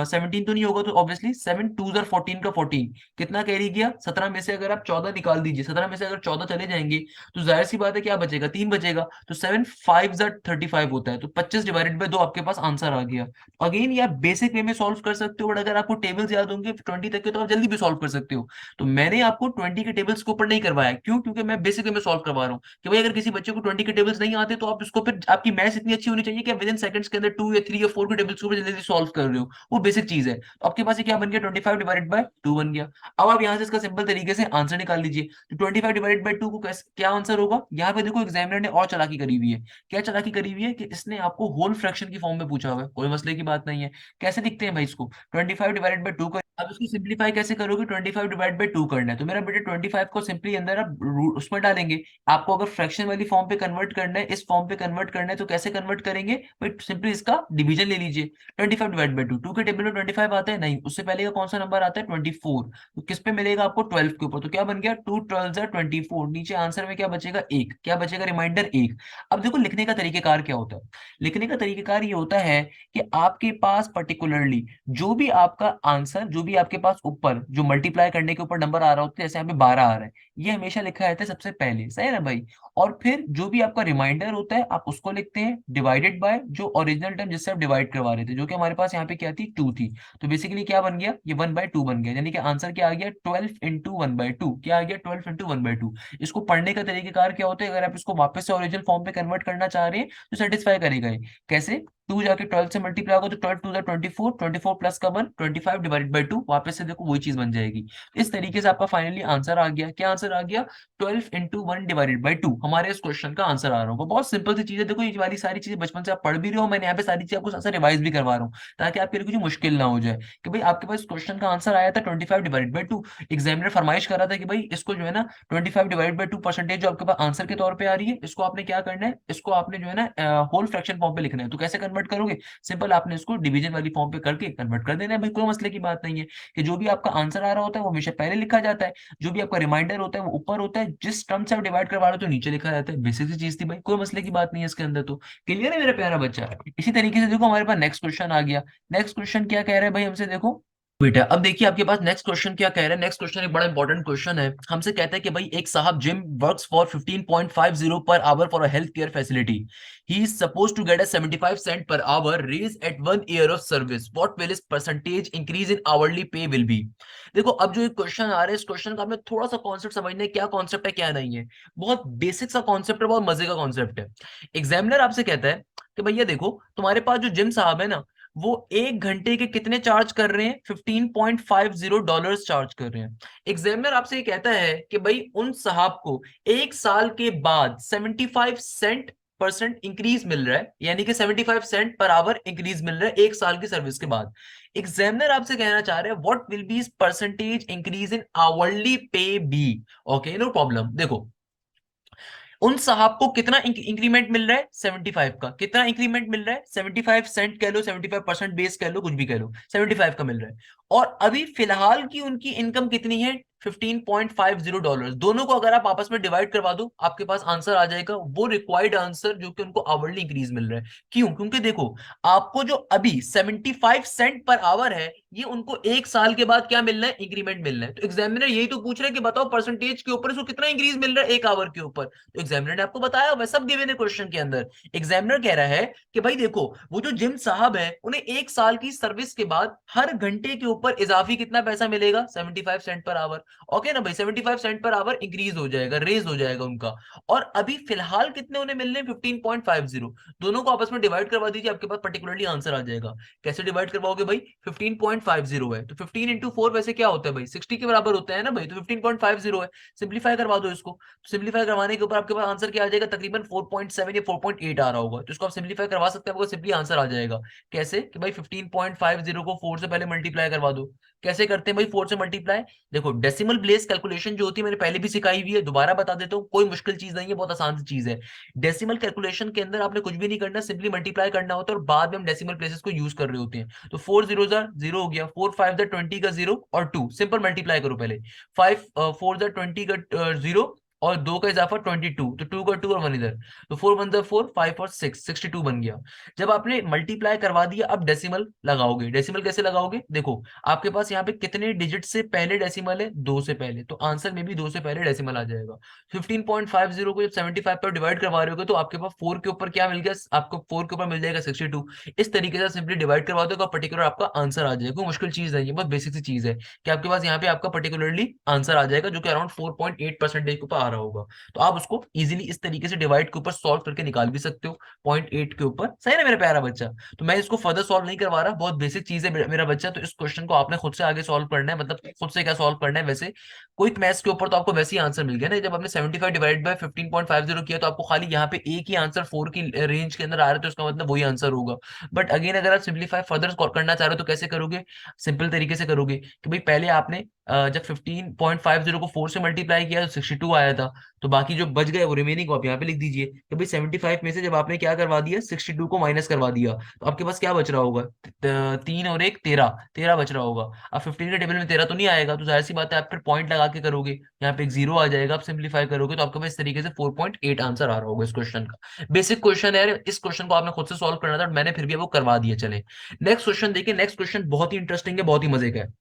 17 तो नहीं होगा, तो ऑब्वियसली 7 2 जार 14 का 14 कितना कैरी गया, 17 में से अगर आप 14 निकाल दीजिए, 17 में से अगर 14 चले जाएंगे तो जाहिर सी बात है क्या बचेगा, 3 बचेगा। तो 7 5 जार 35 होता है, तो 25 डिवाइडेड बाय 2 आपके पास आंसर आ गया। अगेन ये आप बेसिक वे में सॉल्व कर सकते हो, बट अगर आपको टेबल्स याद होंगे 20 तक के तो आप जल्दी भी सॉल्व कर सकते हो। तो मैंने आपको 20 के टेबल्स को ऊपर नहीं करवाया, क्यों, क्योंकि मैं बेसिक वे में सॉल्व करवा रहा हूँ कि भाई अगर किसी बच्चे को 20 के टेबल्स नहीं आते तो आप उसको फिर आपकी मैथ्स इतनी अच्छी होनी चाहिए कि आप विद इन सेकंड्स के अंदर 2 या 3 या 4 के टेबल्स को जल्दी सॉल्व कर रहे हो, वो बेसिक चीज है। तो आपके पास ये क्या बन गया, 25 डिवाइडेड बाय 2 बन गया। अब आप यहाँ से इसका सिंपल तरीके से आंसर निकाल लीजिए। तो 25 डिवाइडेड बाय 2 को क्या आंसर होगा, यहाँ पे देखो एग्जामिनर ने और चालाकी करी हुई है। क्या चालाकी करी हुई है कि इसने आपको होल फ्रैक्शन की फॉर्म में पूछा हुआ है, कोई मसले की बात नहीं है। कैसे लिखते हैं भाई इसको, 25 डिवाइडेड बाय 2 का। अब इसको सिंप्लीफाई कैसे करोगे, 25 डिवाइड बाय 2 करना है, तो मेरा बेटा 25 को सिंपली अंदर आप उसमें डालेंगे। आपको अगर फ्रैक्शन वाली फॉर्म पे कन्वर्ट करना है, इस फॉर्म पे कन्वर्ट करना है, तो कैसे कन्वर्ट करेंगे भाई, सिंपली इसका डिवीजन ले लीजिए। 25 डिवाइड बाय 2, 2 के टेबल में 25 आता है नहीं, उससे पहले का कौन सा नंबर आता है 24, तो किस पे मिलेगा आपको 12 के ऊपर, तो क्या बन गया 2 12 जार 24, नीचे आंसर में क्या बचेगा एक, क्या बचेगा रिमाइंडर एक। अब देखो लिखने का तरीकेकार क्या होता है, लिखने का तरीकेकार ये होता है कि आपके पास पर्टिकुलरली जो भी आपका आंसर, जो भी आपके पास ऊपर जो मल्टीप्लाई करने के ऊपर नंबर आ रहा होता है, जैसे यहाँ पे 12 आ रहा है, ये हमेशा लिखा रहता है सबसे पहले, सही है ना भाई। और फिर जो भी आपका रिमाइंडर होता है आप उसको लिखते हैं डिवाइडेड बाय जो ओरिजिनल टर्म जिससे आप डिवाइड करवा रहे थे, जो कि हमारे पास यहाँ पे क्या थी 2 थी। तो बेसिकली क्या बन गया, ये 1/2 बन गया, यानी कि आंसर क्या आ गया 12 इंटू 1/2, क्या आ गया 12 इंटू 1/2। इसको पढ़ने का तरीकेकार क्या होता है, अगर आप इसको वापस से ओरिजिनल फॉर्म पे कन्वर्ट करना चाह रहे हैं तो सेटिस्फाई करेगा ये। कैसे, 2 जाके 12 से मल्टीप्लाई होगा तो 12 2 24, 24 प्लस का 1, 25 डिवाइडेड बाय 2, वापस से देखो वही चीज बन जाएगी। इस तरीके से आपका फाइनली आंसर आ गया, क्या आंसर आ गया 12 इंटू 1 डिवाइडेड बाय 2, हमारे इस क्वेश्चन का आंसर आ रहा होगा। बहुत सिंपल सी चीज है, देखो ये वाली सारी चीजें बचपन से आप पढ़ भी रहे हो, मैंने यहाँ पे सारी चीजें आपको साथ रिवाइज भी करवा रहा हूँ, ताकि आपके लिए कुछ मुश्किल ना हो जाए कि भाई आपके पास क्वेश्चन का आंसर आया था 25 डिवाइडेड बाय 2, एग्जामिनर फरमाइश कर रहा था कि भाई इसको जो है ना 25 डिवाइड बाय 2 परसेंटेज जो आपके पास आंसर के तौर पे आ रही है, इसको आपने क्या करना है, इसको आपने जो है ना होल फ्रैक्शन फॉर्म पे लिखना है। तो कैसे कन्वर्ट करोगे, सिंपल आपने इसको डिवीजन वाली फॉर्म पे करके कन्वर्ट कर देना है भाई, कोई मसले की बात नहीं है। कि जो भी आपका आंसर आ रहा होता है वो हमेशा पहले लिखा जाता है, जो भी आपका रिमाइंडर होता है वो ऊपर होता है, जिस टर्म से आप डिवाइड करवा रहे हो तो नीचे लिखा रहता है, बेसिक सी चीज थी भाई, कोई मसले की बात नहीं है इसके अंदर। तो क्लियर है मेरा प्यारा बच्चा। इसी तरीके से देखो हमारे पास नेक्स्ट क्वेश्चन आ गया। नेक्स्ट क्वेश्चन क्या कह रहा है भाई हमसे, देखो बेटा अब देखिए आपके पास नेक्स्ट क्वेश्चन क्या कह रहा है। नेक्स्ट क्वेश्चन एक बड़ा इंपॉर्टेंट क्वेश्चन है, हमसे कहता है कि भाई एक साहब gym works for 15.50 per hour for a health care facility, he is suppose to get a 75 cent per hour raise at 1 year of service, what will is percentage increase in hourly pay will be. देखो अब जो एक question आ रहा है, इस question का हमें थोड़ा सा कॉन्सेप्ट समझना है, क्या कॉन्सेप्ट है क्या नहीं है। बहुत बेसिक सा कॉन्सेप्ट है, बहुत मजे का कॉन्सेप्ट है। एग्जामिनर आपसे कहता है कि भैया देखो तुम्हारे पास जो जिम साहब है ना, वो 1 घंटे के कितने चार्ज कर रहे हैं, $15.50 चार्ज कर रहे हैं। एग्जामिनर आपसे ये कहता है कि भाई उन साहब को 1 साल के बाद 75 सेंट % इंक्रीज मिल रहा है, यानी कि 75 सेंट पर आवर इंक्रीज मिल रहा है 1 साल की सर्विस के बाद। एग्जामिनर आपसे कहना चाह रहे हैं what will be percentage increase in hourly pay be. Okay no problem. देखो उन साहब को कितना इंक्रीमेंट मिल रहा है, 75 का। कितना इंक्रीमेंट मिल रहा है, 75 सेंट कह लो, 75% बेस कह लो, कुछ भी कह लो, 75 का मिल रहा है। और अभी फिलहाल की उनकी इनकम कितनी है, $15.50। दोनों को अगर आप आपस में डिवाइड करवा दो आपके पास आंसर आ जाएगा, वो रिक्वायर्ड आंसर जो कि उनको आवरली इंक्रीज मिल रहा है। क्यों, क्योंकि देखो आपको जो अभी 75 सेंट पर आवर है, ये उनको 1 साल के बाद क्या मिलना है, इंक्रीमेंट मिलना है। तो एग्जामिनर यही तो पूछ रहे हैं कि बताओ परसेंटेज के ऊपर इसको कितना इंक्रीज मिल रहा है 1 आवर के ऊपर। तो एग्जामिनर ने आपको बताया हुआ सब गिवन है क्वेश्चन के अंदर। एग्जामिनर कह रहा है कि भाई देखो वो जो जिम साहब है उन्हें 1 साल की सर्विस के बाद हर घंटे के ऊपर इजाफी कितना पैसा मिलेगा, 75 सेंट पर आवर। ओके ना भाई, 75 सेंट पर आवर इंक्रीज हो जाएगा, रेज हो जाएगा उनका। और अभी फिलहाल कितने उन्हें मिलने, 15.50। दोनों को आपस में डिवाइड करवा दीजिए, आपके पास पर्टिकुलरली आंसर आ जाएगा। कैसे डिवाइड करवाओगे भाई, 15.50 है तो 15 into 4 वैसे क्या होता है भाई, 60 के बराबर होता है ना भाई, तो 15.50 है। सिंप्लीफाई करवा दो इसको। सिंप्लीफाई करवाने के ऊपर आपके पास आंसर क्या आ जाएगा, तकरीबन 4.7 या 4.8 आ रहा होगा। तो इसको आप सिंप्लीफाई करवा सकते हैं, आपको सिंपली आंसर आ जाएगा। कैसे कि भाई 15.50 को 4 से पहले मल्टीप्लाई करवा दो। कैसे करते हैं भाई 4 से मल्टीप्लाई, देखो डेसिमल प्लेस कैलकुलेशन जो होती है मैंने पहले भी सिखाई हुई है, दोबारा बता देता हूँ, कोई मुश्किल चीज नहीं है, बहुत आसान सी चीज है। डेसिमल कैलकुलेशन के अंदर आपने कुछ भी नहीं करना, सिंपली मल्टीप्लाई करना होता है, और बाद में हम डेसिमल प्लेसेस को यूज कर रहे होते हैं। तो 4 जीरो 0 हो गया, 4 5 20 का 0 और 2, सिंपल मल्टीप्लाई करो पहले। 5 4 20 का 0 और 2 का इजाफा 22, तो 2 का 2 और 1 इधर, तो 4 1 4 5 और 6 62 बन गया। जब आपने मल्टीप्लाई करवा दिया अब डेसिमल लगाओगे। डेसिमल कैसे लगाओगे, देखो आपके पास यहाँ पे कितने डिजिट से पहले डेसिमल है, 2 से पहले, तो आंसर में भी 2 से पहले डेसिमल आ जाएगा। 15.50 को जब 75 पर डिवाइड करवा रहे हो तो आपके पास 4 के ऊपर क्या मिल गया, आपको 4 के ऊपर मिल जाएगा 62। इस तरीके से सिंपली डिवाइड करवा दो, पर्टिकुलर आपका आंसर आ जाएगा। कोई मुश्किल चीज नहीं है, बहुत बेसिक सी चीज है कि आपके पास यहाँ पे आपका पर्टिकुलरली आंसर आ जाएगा, जो कि अराउंड 4.8% के ऊपर आ रहा होगा। तो आप उसको इजीली इस तरीके से डिवाइड के ऊपर सॉल्व करके निकाल भी सकते हो, 0.8 के ऊपर। सही ना मेरा प्यारा बच्चा। तो मैं इसको फर्दर सॉल्व नहीं करवा रहा, बहुत बेसिक चीज है मेरा बच्चा। तो इस क्वेश्चन को आपने खुद से आगे सॉल्व करना है, मतलब खुद से क्या सॉल्व करना है, वैसे क्विक मैथ्स के ऊपर तो आपको वैसे ही आंसर मिल गया ना। जब आपने 75 डिवाइड बाय 15.50 किया तो आपको खाली यहाँ पे एक ही आंसर 4 की रेंज के अंदर आ रहा है, तो इसका मतलब वही आंसर होगा। बट अगेन अगर आप सिंप्लीफाई फर्दर करना चाह रहे हो तो कैसे करोगे, सिंपल तरीके से करोगे कि भाई पहले आपने जब 15.50 को 4 से मल्टीप्लाई किया तो 62 आया था, तो बाकी जो बच गए वो रिमेनिंग को आप यहाँ पे लिख दीजिए कि भाई 75 में से जब आपने क्या करवा दिया, 62 को माइनस करवा दिया, तो आपके पास क्या बच रहा होगा, 3 और 1 13, 13 बच रहा होगा। अब 15 के टेबल में 13 तो नहीं आएगा, तो जाहिर सी बात है आप फिर पॉइंट लगा के करोगे, यहाँ पे एक जीरो आ जाएगा। आप सिंप्लीफाई करोगे तो आपके पास इस तरीके से 4.8 आंसर आ रहा होगा इस क्वेश्चन का। बेसिक क्वेश्चन है, इस क्वेश्चन को आपने खुद से सॉल्व करना था, मैंने फिर भी वो करवा दिया। चले नेक्स्ट क्वेश्चन देखिए। नेक्स्ट क्वेश्चन बहुत ही इंटरेस्टिंग है, बहुत ही मजे का है।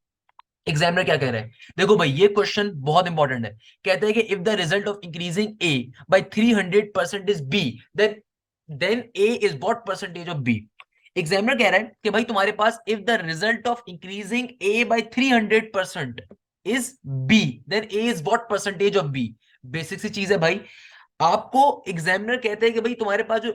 एग्जामिनर क्या कह रहे हैं, देखो भाई ये क्वेश्चन बहुत इंपॉर्टेंट है। कहते हैं कि if the result of increasing A by 300% is B, then A is what percentage of B. Examiner कह रहा है कि भाई तुम्हारे पास if the result of increasing A by 300% is B, then A is what percentage of B. Basic सी चीज है भाई। आपको एग्जामिनर कहते हैं कि भाई तुम्हारे पास जो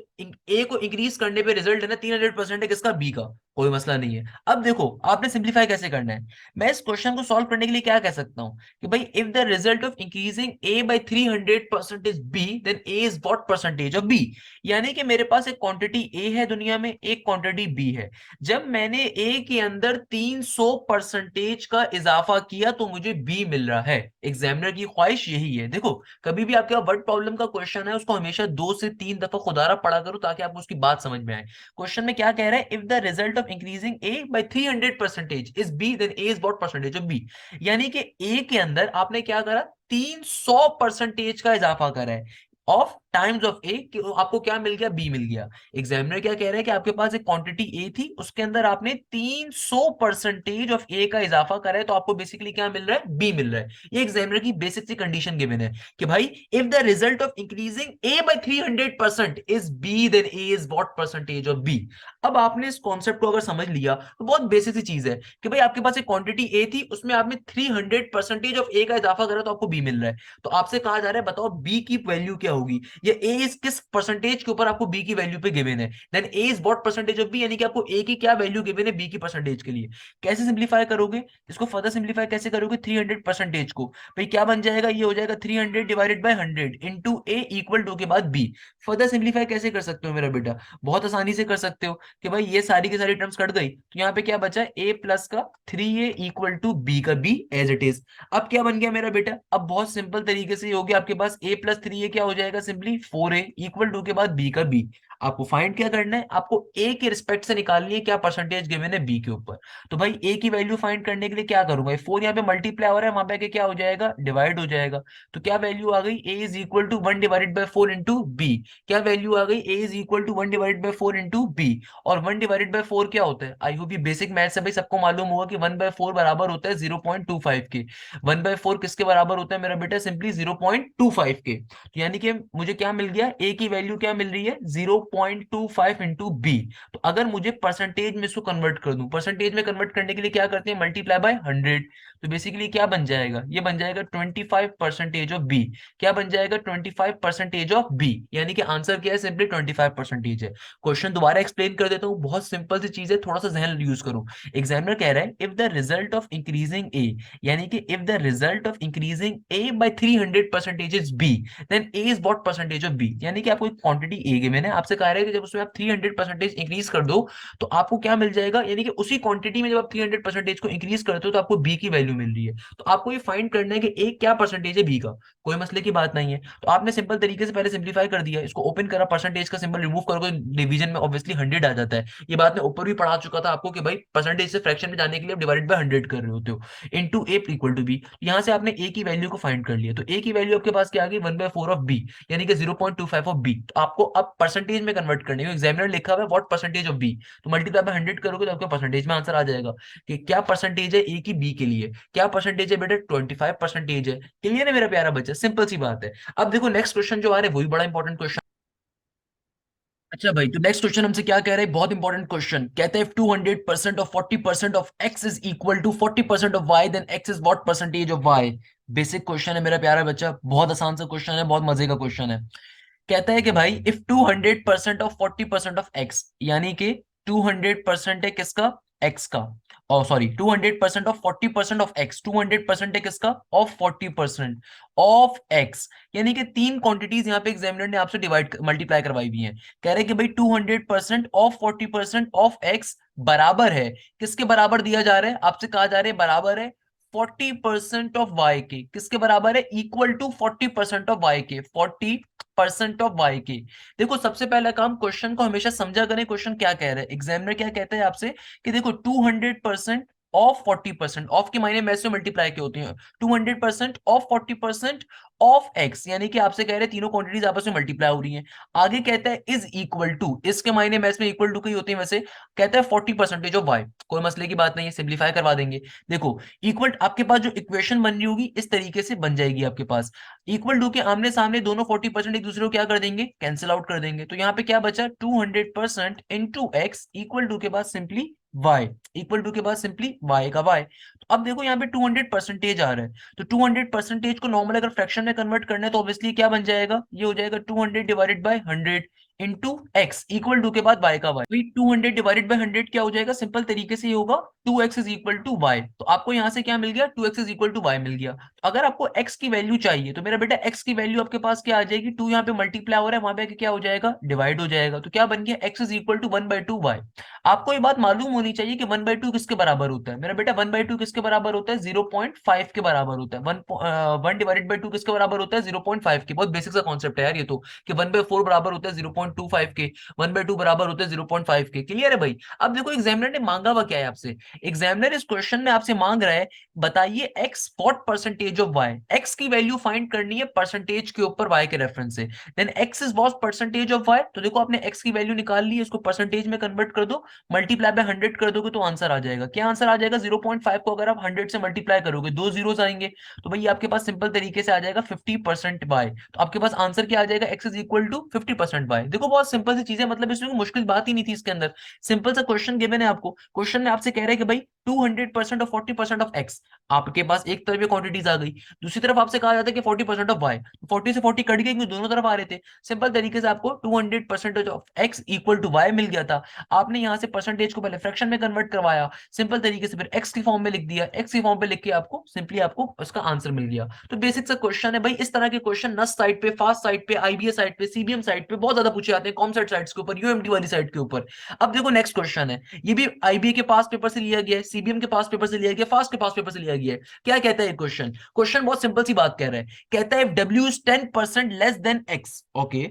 ए को इंक्रीज करने पे रिजल्ट है ना 300% है, किसका, बी का। कोई मसला नहीं है। अब देखो आपने सिंप्लीफाई कैसे करना है। मैं इस क्वेश्चन को सॉल्व करने के लिए क्या कह सकता हूं कि भाई if the result of increasing A by 300% is B, then A is what percentage of B. यानी कि मेरे पास एक क्वांटिटी ए है दुनिया में, एक क्वांटिटी बी है। जब मैंने ए के अंदर 300% का इजाफा किया तो मुझे बी मिल रहा है। एग्जामिनर की ख्वाहिश यही है। देखो कभी भी आपके वर्ड प्रॉब्लम का क्वेश्चन है उसको हमेशा 2 से 3 दफा खुदारा पढ़ा करो ताकि आपको उसकी बात समझ में आए। क्वेश्चन में क्या कह रहा है, if the result of increasing A by 300% is B, then A is what percentage of B. यानी कि ए के अंदर आपने क्या करा, 300% का इजाफा करा है। ऑफ टाइम्स ऑफ ए, आपको क्या मिल गया, बी मिल गया। एग्जामिनर क्या कह रहा है कि आपके पास एक क्वांटिटी ए थी, उसके अंदर आपने 300% ऑफ ए का इजाफा करा है, तो आपको बेसिकली क्या मिल रहा है, बी मिल रहा है। ये एग्जामिनर की बेसिक सी कंडीशन गिवन है कि भाई if the result of increasing A by 300% is B, then A is what percentage of B. अब आपने इस कॉन्सेप्ट को अगर समझ लिया तो बहुत बेसिक सी चीज है कि भाई आपके पास एक क्वांटिटी ए थी, उसमें आपने 300% ऑफ ए का इजाफा करा तो आपको बी मिल रहा है। तो आपसे कहा जा रहा है बताओ बी की वैल्यू क्या होगी, या ए इस किस परसेंटेज के ऊपर आपको बी की वैल्यू पे गिवन है, then A is what percentage of B, यानी कि आपको ए की क्या वैल्यू गिवन है बी की परसेंटेज के लिए। कैसे सिंप्लीफाई करोगे इसको, फर्दर सिंप्लीफाई कैसे करोगे, 300% को भाई क्या बन जाएगा, ये हो जाएगा 300 divided by 100 into A equal to के बाद बी। फर्दर सिंप्लीफाई कैसे कर सकते हो मेरा बेटा, बहुत आसानी से कर सकते हो कि भाई ये सारी की सारी टर्म्स कट गई, तो यहाँ पे क्या बचा, ए प्लस का 3a इक्वल टू बी का बी एज इट इज। अब क्या बन गया मेरा बेटा, अब बहुत सिंपल तरीके से हो गया आपके पास, a प्लस 3a क्या हो जाएगा, सिंपली 4a इक्वल टू के बाद b का b। आपको फाइंड क्या करना है, आपको a के रिस्पेक्ट से निकालनी है क्या परसेंटेज गिवन है b के ऊपर। तो भाई a की वैल्यू फाइंड करने के लिए क्या करूंगा, 4 यहाँ पे मल्टीप्लाई हो रहा है, वहां पे क्या हो जाएगा, डिवाइड हो जाएगा। तो क्या वैल्यू आ गई, a is equal to 1 divided by 4 into B. क्या वैल्यू आ गई, a is equal to 1 divided by 4 into B. और 1 डिवाइडेड बाय 4 क्या होता है, आई होप ये बेसिक मैथ्स है भाई, सबको मालूम होगा कि 1 बाय 4 बराबर होता है 0.25 के। 1 बाय 4 किसके बराबर होता है मेरा बेटा, सिंपली 0.25 के। तो यानी कि मुझे क्या मिल गया, ए की वैल्यू क्या मिल रही है, 0.25 इंटू बी। तो अगर मुझे परसेंटेज में इसको कन्वर्ट कर दूं, परसेंटेज में कन्वर्ट करने के लिए क्या करते हैं, मल्टीप्लाई बाय 100। तो बेसिकली क्या बन जाएगा, ये बन जाएगा 25% ऑफ बी। क्या बन जाएगा, 25% ऑफ बी, यानी कि आंसर क्या है, सिंपली 25% है। क्वेश्चन दोबारा एक्सप्लेन कर देता हूँ, बहुत सिंपल सी चीज है, थोड़ा सा जहन यूज करो। एग्जामिनर कह रहा है if the result of increasing A, यानी कि if the result of increasing A by 300% is B, then A is what percentage of B. यानी कि आपको एक क्वांटिटी ए गिवन है, आपसे कह रहा है कि जब उसमें आप 300% इंक्रीज कर दो तो आपको क्या मिल जाएगा, यानी कि उसी क्वांटिटी में जब आप 300% को इंक्रीज करते हो तो आपको बी की वैल्यू मिल रही है। तो आपको ये फाइंड करना है कि ए क्या परसेंटेज है बी का, कोई मसले की बात नहीं है। तो आपने सिंपल तरीके से पहले सिंप्लीफाई कर दिया, इसको ओपन करा, परसेंटेज का सिंबल रिमूव करोगे, डिवीजन में ऑब्वियसली 100 आ जाता है। ये बात मैं ऊपर भी पढ़ा चुका था आपको कि भाई परसेंटेज से फ्रैक्शन में जाने के लिए आप डिवाइडेड बाय 100 कर रहे होते हो, into A equal to B. यहाँ से आपने ए की वैल्यू को फाइंड कर लिया, तो ए की वैल्यू आपके पास क्या आ गई, 1/4 ऑफ बी, यानी कि 0.25 ऑफ बी। तो आपको अब परसेंटेज में कन्वर्ट करने है, एग्जामिनर लिखा हुआ है व्हाट परसेंटेज ऑफ बी, तो मल्टीप्लाई बाय 100 करोगे तो आपके परसेंटेज में आंसर आ जाएगा कि क्या परसेंटेज है ए की बी के लिए। क्या परसेंटेज है बेटा, 25% है। क्लियर है मेरा प्यारा बच्चा, सिंपल सी बात है। अब देखो नेक्स्ट क्वेश्चन जो आ रहा है वही बड़ा इंपॉर्टेंट क्वेश्चन। अच्छा भाई, तो नेक्स्ट क्वेश्चन हमसे क्या कह रहा है, बहुत इंपॉर्टेंट क्वेश्चन कहता है if 200% of 40% of x is equal to 40% of y, then x is what percentage of y. Basic question है मेरा प्यारा बच्चा, बहुत आसान सा क्वेश्चन है, बहुत मजे का क्वेश्चन है। कहता है कि भाई इफ 200% ऑफ 40% ऑफ एक्स, यानी कि 200% है किसका, एक्स का, और सॉरी 200% ऑफ 40% ऑफ एक्स, 200% है किसका, ऑफ 40% ऑफ एक्स। यानी कि तीन क्वांटिटीज यहाँ पे एग्जामिनर ने आपसे डिवाइड मल्टीप्लाई करवाई हुई हैं। कह रहे हैं कि भाई 200% ऑफ 40% ऑफ एक्स बराबर है, किसके बराबर दिया जा रहा है, आपसे कहा जा रहा है बराबर है 40% ऑफ वाई के, किसके बराबर है, इक्वल टू 40% ऑफ वाई के, 40% ऑफ वाई के। देखो सबसे पहला काम, क्वेश्चन को हमेशा समझा करें, क्वेश्चन क्या कह रहा है, एग्जामिनर क्या कहता है आपसे कि देखो 200% ऑफ 40%, ऑफ के मायने में से मल्टीप्लाई के होते हैं, 200% ऑफ 40% ऑफ एक्स, यानी कि आपसे कह रहे हैं तीनों क्वांटिटीज आपस में मल्टीप्लाई हो रही हैं। आगे कहता है इज इक्वल टू, इसके मायने मैथ्स में इक्वल टू के ही होते हैं वैसे, कहता है 40% ऑफ वाई। कोई मसले की बात नहीं है, सिंप्लीफाई करवा देंगे। देखो इक्वल, आपके पास जो इक्वेशन बन रही होगी इस तरीके से बन जाएगी आपके पास, इक्वल टू के आमने सामने दोनों 40% एक दूसरे को क्या कर देंगे, कैंसिल आउट कर देंगे। तो यहाँ पे क्या बचा, 200% इंटू एक्स इक्वल टू के बाद सिंपली वाई, इक्वल टू के बाद सिंपली वाई का वाई। तो अब देखो यहाँ पे 200% आ रहा है, तो 200% को नॉर्मल अगर फ्रैक्शन में कन्वर्ट करना है तो ऑब्वियसली क्या बन जाएगा, ये हो जाएगा 200 divided by 100 into x equal to के बाद वाई का वाई। 200 डिवाइडेड बाय 100 क्या हो जाएगा, सिंपल तरीके से ये होगा 2x is equal to Y. तो आपको यहां से क्या मिल गया, 2x is equal to Y मिल गया। तो अगर आपको x की वैल्यू चाहिए तो मेरा बेटा x की वैल्यू आपके पास क्या आ जाएगी, 2 यहाँ पे मल्टीप्लाई हो रहा है, वहां पे क्या हो जाएगा, डिवाइड हो जाएगा। तो क्या बन गया, x is equal to 1/2 y. आपको ये बात मालूम होनी चाहिए कि 1/2 किसके बराबर होता है मेरा बेटा, 1/2 किसके बराबर होता है, 0.5 के बराबर होता है। 1 डिवाइडेड बाई 2 किसके बराबर होता है, 0.5 के। बहुत बेसिक सा कॉन्सेप्ट है यार ये तो, कि 1/4 बराबर होता है 0.25 के, 1/2 बराबर होते हैं 0.5 के। क्लियर है भाई? अब देखो एग्जामिनर ने मांगा हुआ क्या है आपसे। एग्जामिनर इस क्वेश्चन में आपसे मांग रहा है, बताइए x what percentage of y, x की वैल्यू फाइंड करनी है परसेंटेज के ऊपर वाई के रेफरेंस से। Then x is what percentage of y, तो देखो आपने एक्स की वैल्यू निकाल ली, इसको परसेंटेज में कन्वर्ट कर दो, मल्टीप्लाई बाय 100 कर दोगे तो आंसर आ जाएगा। क्या आंसर आ जाएगा? 0.5 को अगर आप 100 से मल्टीप्लाई करोगे, दो जीरोस आएंगे, तो भाई आपके पास सिंपल तरीके से आ जाएगा 50% वाई। तो आपके पास आंसर क्या आ जाएगा? X is equal to 50% y. देखो बहुत सिंपल सी चीज है, मतलब इसमें कोई मुश्किल बात ही नहीं थी इसके अंदर। सिंपल सा क्वेश्चन गिवन है आपको, क्वेश्चन में आपसे कह रहा है कि भाई 200% ऑफ 40% ऑफ एक्स। आपके पास एक तरफ ये क्वांटिटीज आ गई, दूसरी तरफ आपसे कहा जाता है कि 40% ऑफ वाई। 40 से 40 कट गए क्योंकि दोनों तरफ आ रहे थे। सिंपल तरीके से आपको 200% of X equal to Y मिल गया था। आपने यहां से परसेंटेज को पहले फ्रैक्शन में कन्वर्ट करवाया, सिंपल तरीके से फिर एक्स की फॉर्म में लिख दिया, एक्स की फॉर्म पे लिख के आपको सिंपली आपको उसका आंसर मिल गया। तो बेसिक सा क्वेश्चन है भाई। इस तरह के क्वेश्चन नस साइड पे, फास्ट साइड पे, आईबीएस साइड पे, सीबीएम साइड पे बहुत ज्यादा पूछे जाते हैं, कॉमसेट साइड्स के ऊपर, यूएमटी वाली साइड के ऊपर। अब देखो नेक्स्ट क्वेश्चन है, ये भी आईबीए के पास पेपर से लिया गया है, सीबीएम के पास पेपर से लिया गया, फास्ट के पास पेपर से लिया गया है। क्या कहता है क्वेश्चन? क्वेश्चन बहुत सिंपल सी बात कह रहा है, कहता है W is 10% less than x, okay,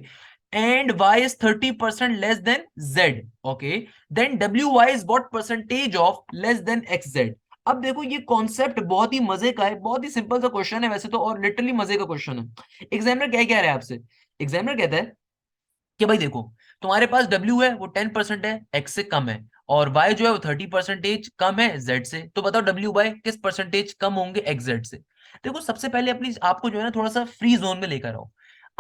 and y is 30% less than z, okay, then wy is what percentage of less than xz। अब देखो ये कॉन्सेप्ट बहुत ही मजे का है, बहुत ही सिंपल सा क्वेश्चन है वैसे तो, और लिटरली मजे का क्वेश्चन है। एग्जामिनर क्या कह रहा है आपसे? एग्जामिनर कहता है कि भाई देखो, तुम्हारे पास W है वो 10% है, X से कम है, और Y जो है वो 30% कम है Z से। तो बताओ WY किस परसेंटेज कम होंगे XZ से? देखो सबसे पहले अपनी आपको जो है ना थोड़ा सा फ्री जोन में लेकर आओ।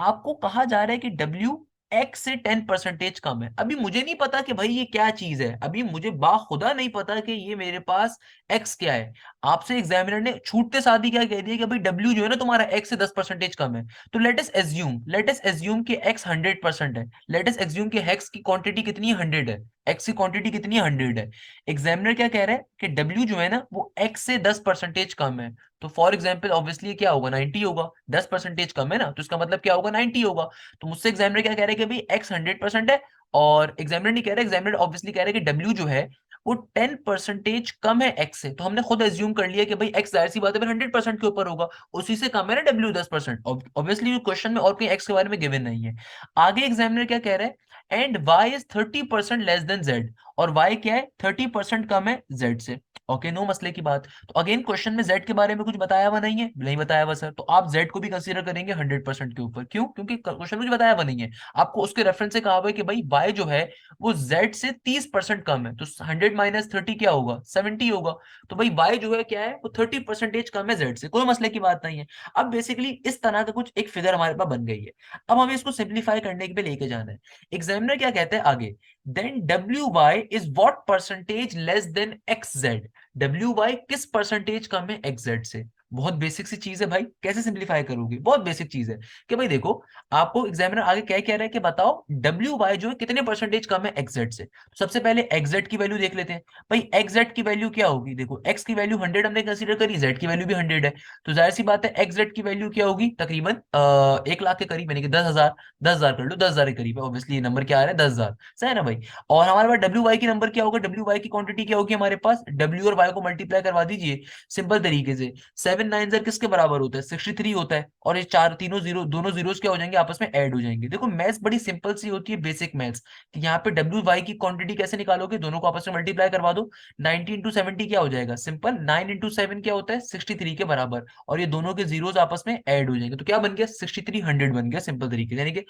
आपको कहा जा रहा है कि W X से 10% कम है। अभी मुझे नहीं पता कि भाई ये क्या चीज है, अभी मुझे बाखुदा नहीं पता कि ये मेरे पास X क्या है। आपसे एग्जामिनर ने छूटते साथ ही क्या कह दिया कि भाई W जो है ना तुम्हारा X से 10% कम है। तो लेट अस एज्यूम कि x 100% है। लेट अस एज्यूम कि x की क्वांटिटी कितनी है? 100 है। x की क्वांटिटी कितनी है? 100 है। एग्जामिनर क्या कह रहा है कि w जो है ना वो x से 10% कम है। तो फॉर एग्जाम्पल ऑब्वियसली क्या होगा? 90 होगा। 10% कम है ना, तो इसका मतलब क्या होगा? 90 होगा। तो मुझसे एग्जामिनर क्या कह रहा है कि भाई x 100% है, और एग्जामिनर नहीं कह रहा, एग्जामिनर ऑब्वियसली कह रहा है कि w जो है वो 10% कम है x से। तो हमने खुद एज्यूम कर लिया कि भाई x जाहिर सी बात है फिर 100% के ऊपर होगा, उसी से कम है ना W 10%। ऑब्वियसली क्वेश्चन में और कोई x के बारे में गिवन नहीं है। आगे एग्जामिनर क्या कह रहा है? And y is 30% less than z, और y क्या है? 30% कम है z से। ओके, नो मसले की बात। तो अगेन क्वेश्चन में z के बारे में कुछ बताया हुआ नहीं है, नहीं बताया हुआ सर, तो आप z को भी कंसीडर करेंगे 100% के ऊपर। क्यों? क्योंकि क्वेश्चन में कुछ बताया हुआ नहीं है, आपको उसके रेफरेंस से कहा हुआ है कि भाई y जो है वो z से 30% कम है। तो 100 - 30 क्या होगा? 70 होगा। तो भाई y जो है क्या है? वो 30% कम है z से, कोई मसले की बात नहीं है। अब बेसिकली इस तरह का कुछ एक फिगर हमारे पास बन गई है। अब हमें इसको सिंप्लीफाई करने के लिए लेके जाना है। एग्जामिनर क्या कहता है आगे? Then WY is what percentage less than XZ। WY किस परसेंटेज कम है XZ से? बहुत बेसिक सी चीज है भाई, कैसे सिंप्लीफाई करोगे? बहुत बेसिक चीज है कि भाई देखो, आपको एग्जामिनर आगे क्या कह रहा है कि बताओ WY जो है कितने परसेंटेज कम है XZ से। तो सबसे पहले XZ की वैल्यू देख लेते हैं। भाई XZ की वैल्यू क्या होगी? देखो x की वैल्यू 100 हमने कंसीडर करी, z की वैल्यू भी 100 है, तो जाहिर सी बात है XZ की वैल्यू क्या होगी? तकरीबन 1 लाख के करीब, यानी कि 10,000। 10,000 कर लो, 10,000 के करीब है। ऑब्वियसली नंबर क्या आ रहा है? 10,000। सही है ना भाई? और हमारे पास WY की नंबर क्या होगा? WY की क्वांटिटी क्या होगी हमारे पास? W और Y को मल्टीप्लाई करवा दीजिए सिंपल तरीके से। 7 9 किसके बराबर होता है? 63 होता है, और ये चार तीनों जीरो, दोनों जीरोस क्या हो जाएंगे? आपस में ऐड हो जाएंगे। देखो मैथ्स बड़ी सिंपल सी होती है, बेसिक मैथ्स। कि यहाँ पे WY की क्वांटिटी कैसे निकालोगे? दोनों को आपस में मल्टीप्लाई करवा दो। 90 इंटू 70 क्या हो जाएगा? सिंपल 9 इंटू 7 क्या होता है? 63 के बराबर, और ये दोनों के जीरोस आपस में ऐड हो जाएंगे, तो क्या बन गया? 6300 बन गया सिंपल तरीके से, यानी कि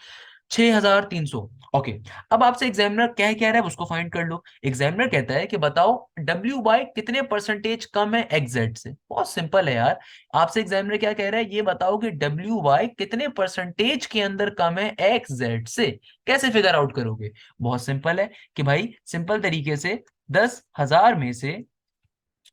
6300। ओके। अब आपसे एग्जामिनर क्या कह रहा है उसको फाइंड कर लो। एग्जामिनर कहता है कि बताओ WY कितने परसेंटेज कम है XZ से। बहुत सिंपल है यार। आपसे एग्जामिनर क्या कह रहा है? ये बताओ कि WY कितने परसेंटेज के अंदर कम है XZ से। कैसे फिगर आउट करोगे? बहुत सिंपल है कि भाई सिंपल तरीके से 10,000 में से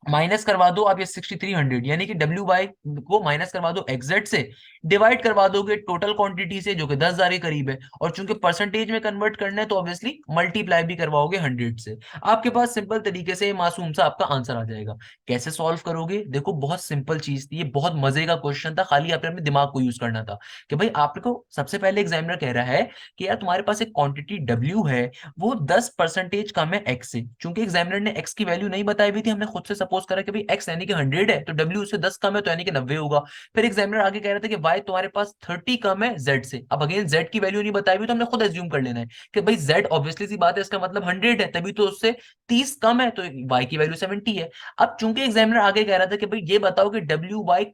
माइनस करवा दो आप ये 6300, यानी कि WY को माइनस करवा दो XZ से, डिवाइड करवा दोगे टोटल क्वांटिटी से जो कि 10,000 के करीब है, और चूंकि परसेंटेज में कन्वर्ट करना है तो ऑब्वियसली मल्टीप्लाई भी करवाओगे 100 से। आपके पास सिंपल तरीके से मासूम सा आपका आंसर आ जाएगा। कैसे सॉल्व करोगे? देखो बहुत सिंपल चीज थी ये, बहुत मजे का क्वेश्चन था, खाली आपने अपने दिमाग को यूज करना था। कि भाई आपको सबसे पहले एग्जामिनर कह रहा है कि यार तुम्हारे पास एक क्वांटिटी W है, वो 10% कम है X से। चूंकि एग्जामिनर ने X की वैल्यू नहीं बताई हुई थी, हमने खुद से सपोज करा कि भाई x यानी कि 100 है तो w उससे 10 कम है तो यानी कि 90 होगा। फिर एग्जामिनर आगे कह रहा था कि y तुम्हारे पास 30 कम है z से। अब अगेन z की वैल्यू नहीं बताई हुई तो हमने खुद एज्यूम कर लेना है कि भाई z ऑब्वियसली सी बात है, इसका मतलब 100 है, तभी तो उससे 30 कम है, तो y की वैल्यू 70 है। अब चूंकि एग्जामिनर आगे कह रहा था कि भाई ये बताओ कि WY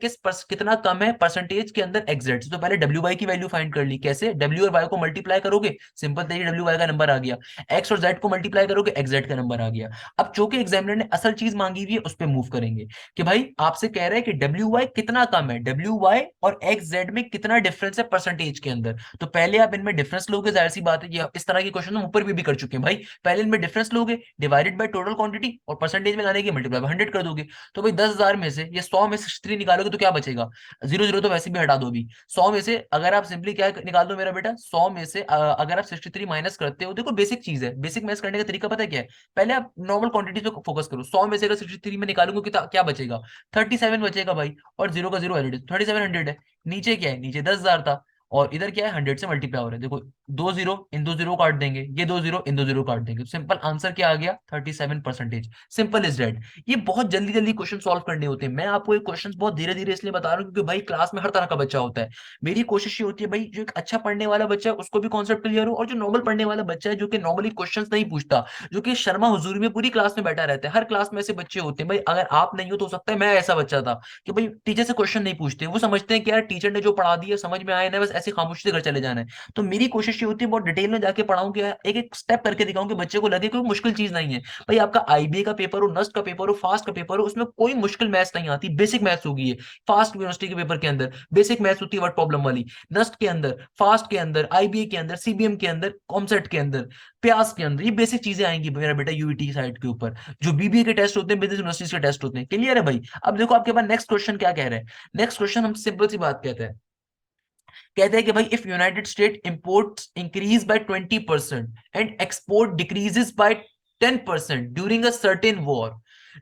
कितना कम है परसेंटेज के अंदर XZ से, तो पहले WY की वैल्यू फाइंड कर ली। कैसे? W और Y को मल्टीप्लाई करोगे, सिंपल तरीके WY का नंबर आ गया, X और Z को मल्टीप्लाई करोगे, XZ का नंबर आ गया। अब चूंकि एग्जामिनर ने असल चीज मांगी हुई है उस पर मूव करेंगे कि भाई आपसे कह रहा है कि WY कितना कम है, WY और XZ में कितना डिफरेंस है परसेंटेज के अंदर। तो पहले आप इनमें डिफरेंस लोगे, जाहिर सी बात है, ये इस तरह के क्वेश्चन हम ऊपर भी कर चुके हैं भाई। पहले इनमें डिफरेंस लोगे, डिवाइडेड बाय टोटल क्वांटिटी, और परसेंटेज में लाने की मल्टीप्लाई बाय 100 कर दोगे। तो भाई 10,000 में से ये 100 में से 63 निकालोगे तो क्या बचेगा? जीरो जीरो तो वैसे भी हटा दो अभी। 100 में से अगर आप सिंपली क्या निकाल दो मेरा बेटा, 100 में से अगर आप 63 माइनस करते हो, देखो बेसिक चीज है, बेसिक मैथ्स करने का तरीका पता है क्या है? पहले आप नॉर्मल क्वांटिटी पे फोकस करो। 100 में से अगर 63 में निकालोगे क्या बचेगा? 37 बचेगा भाई, और जीरो का जीरो वैलिड 3700 है। नीचे क्या है? नीचे 10,000 था, और इधर क्या है? 100 से मल्टीप्लाई हो रहा है। देखो दो जीरो इन दो जीरो काट देंगे, ये दो जीरो इन दो जीरो काट देंगे, तो सिंपल आंसर क्या आ गया? 37%। Simple is that. ये बहुत जल्दी जल्दी क्वेश्चन सॉल्व करने होते हैं। मैं आपको ये क्वेश्चन बहुत धीरे धीरे इसलिए बता रहा हूँ क्योंकि भाई क्लास में हर तरह का बच्चा होता है। मेरी कोशिश ये होती है भाई जो एक अच्छा पढ़ने वाला बच्चा है उसको भी कॉन्सेप्ट क्लियर हो, और जो नॉर्मल पढ़ने वाला बच्चा है जो कि नॉर्मली क्वेश्चन नहीं पूछता, जो कि शर्मा हुजूरी में पूरी क्लास में बैठा रहता है, हर क्लास में ऐसे बच्चे होते हैं भाई। अगर आप नहीं हो तो हो सकता है मैं ऐसा बच्चा था कि भाई टीचर से क्वेश्चन नहीं पूछते, वो समझते हैं कि यार टीचर ने जो पढ़ा दिया समझ में आया ना, बस ऐसे खामोशी से घर चले जाना है। तो मेरी कोशिश ये होती है बहुत डिटेल में जाके पढ़ाऊं कि एक एक स्टेप करके दिखाऊं कि बच्चे को लगे कोई मुश्किल चीज नहीं है। भाई आपका आईबीए का पेपर हो, नस्ट का पेपर हो, फास्ट का पेपर हो, उसमें कोई मुश्किल मैथ्स नहीं आती, बेसिक मैथ्स होगी ये। फास्ट यूनिवर्सिटी के पेपर के अंदर बेसिक मैथ्स होती है वर्ड प्रॉब्लम वाली, नस्ट के अंदर, फास्ट के अंदर, आईबीए के अंदर, सीबीएम के अंदर, कॉमसेट के अंदर, प्यास के अंदर, ये बेसिक चीजें आएंगी मेरा बेटा यूईटी साइड के ऊपर। जो बीबीए के टेस्ट होते हैं, बिजनेस यूनिवर्सिटीज के टेस्ट होते हैं। क्लियर है भाई? अब देखो आपके पास नेक्स्ट क्वेश्चन क्या कह रहे हैं। नेक्स्ट क्वेश्चन हम सिंपल सी बात कहते हैं, कहते हैं कि भाई if United state imports increase by 20% and export decreases by 10% during a certain war,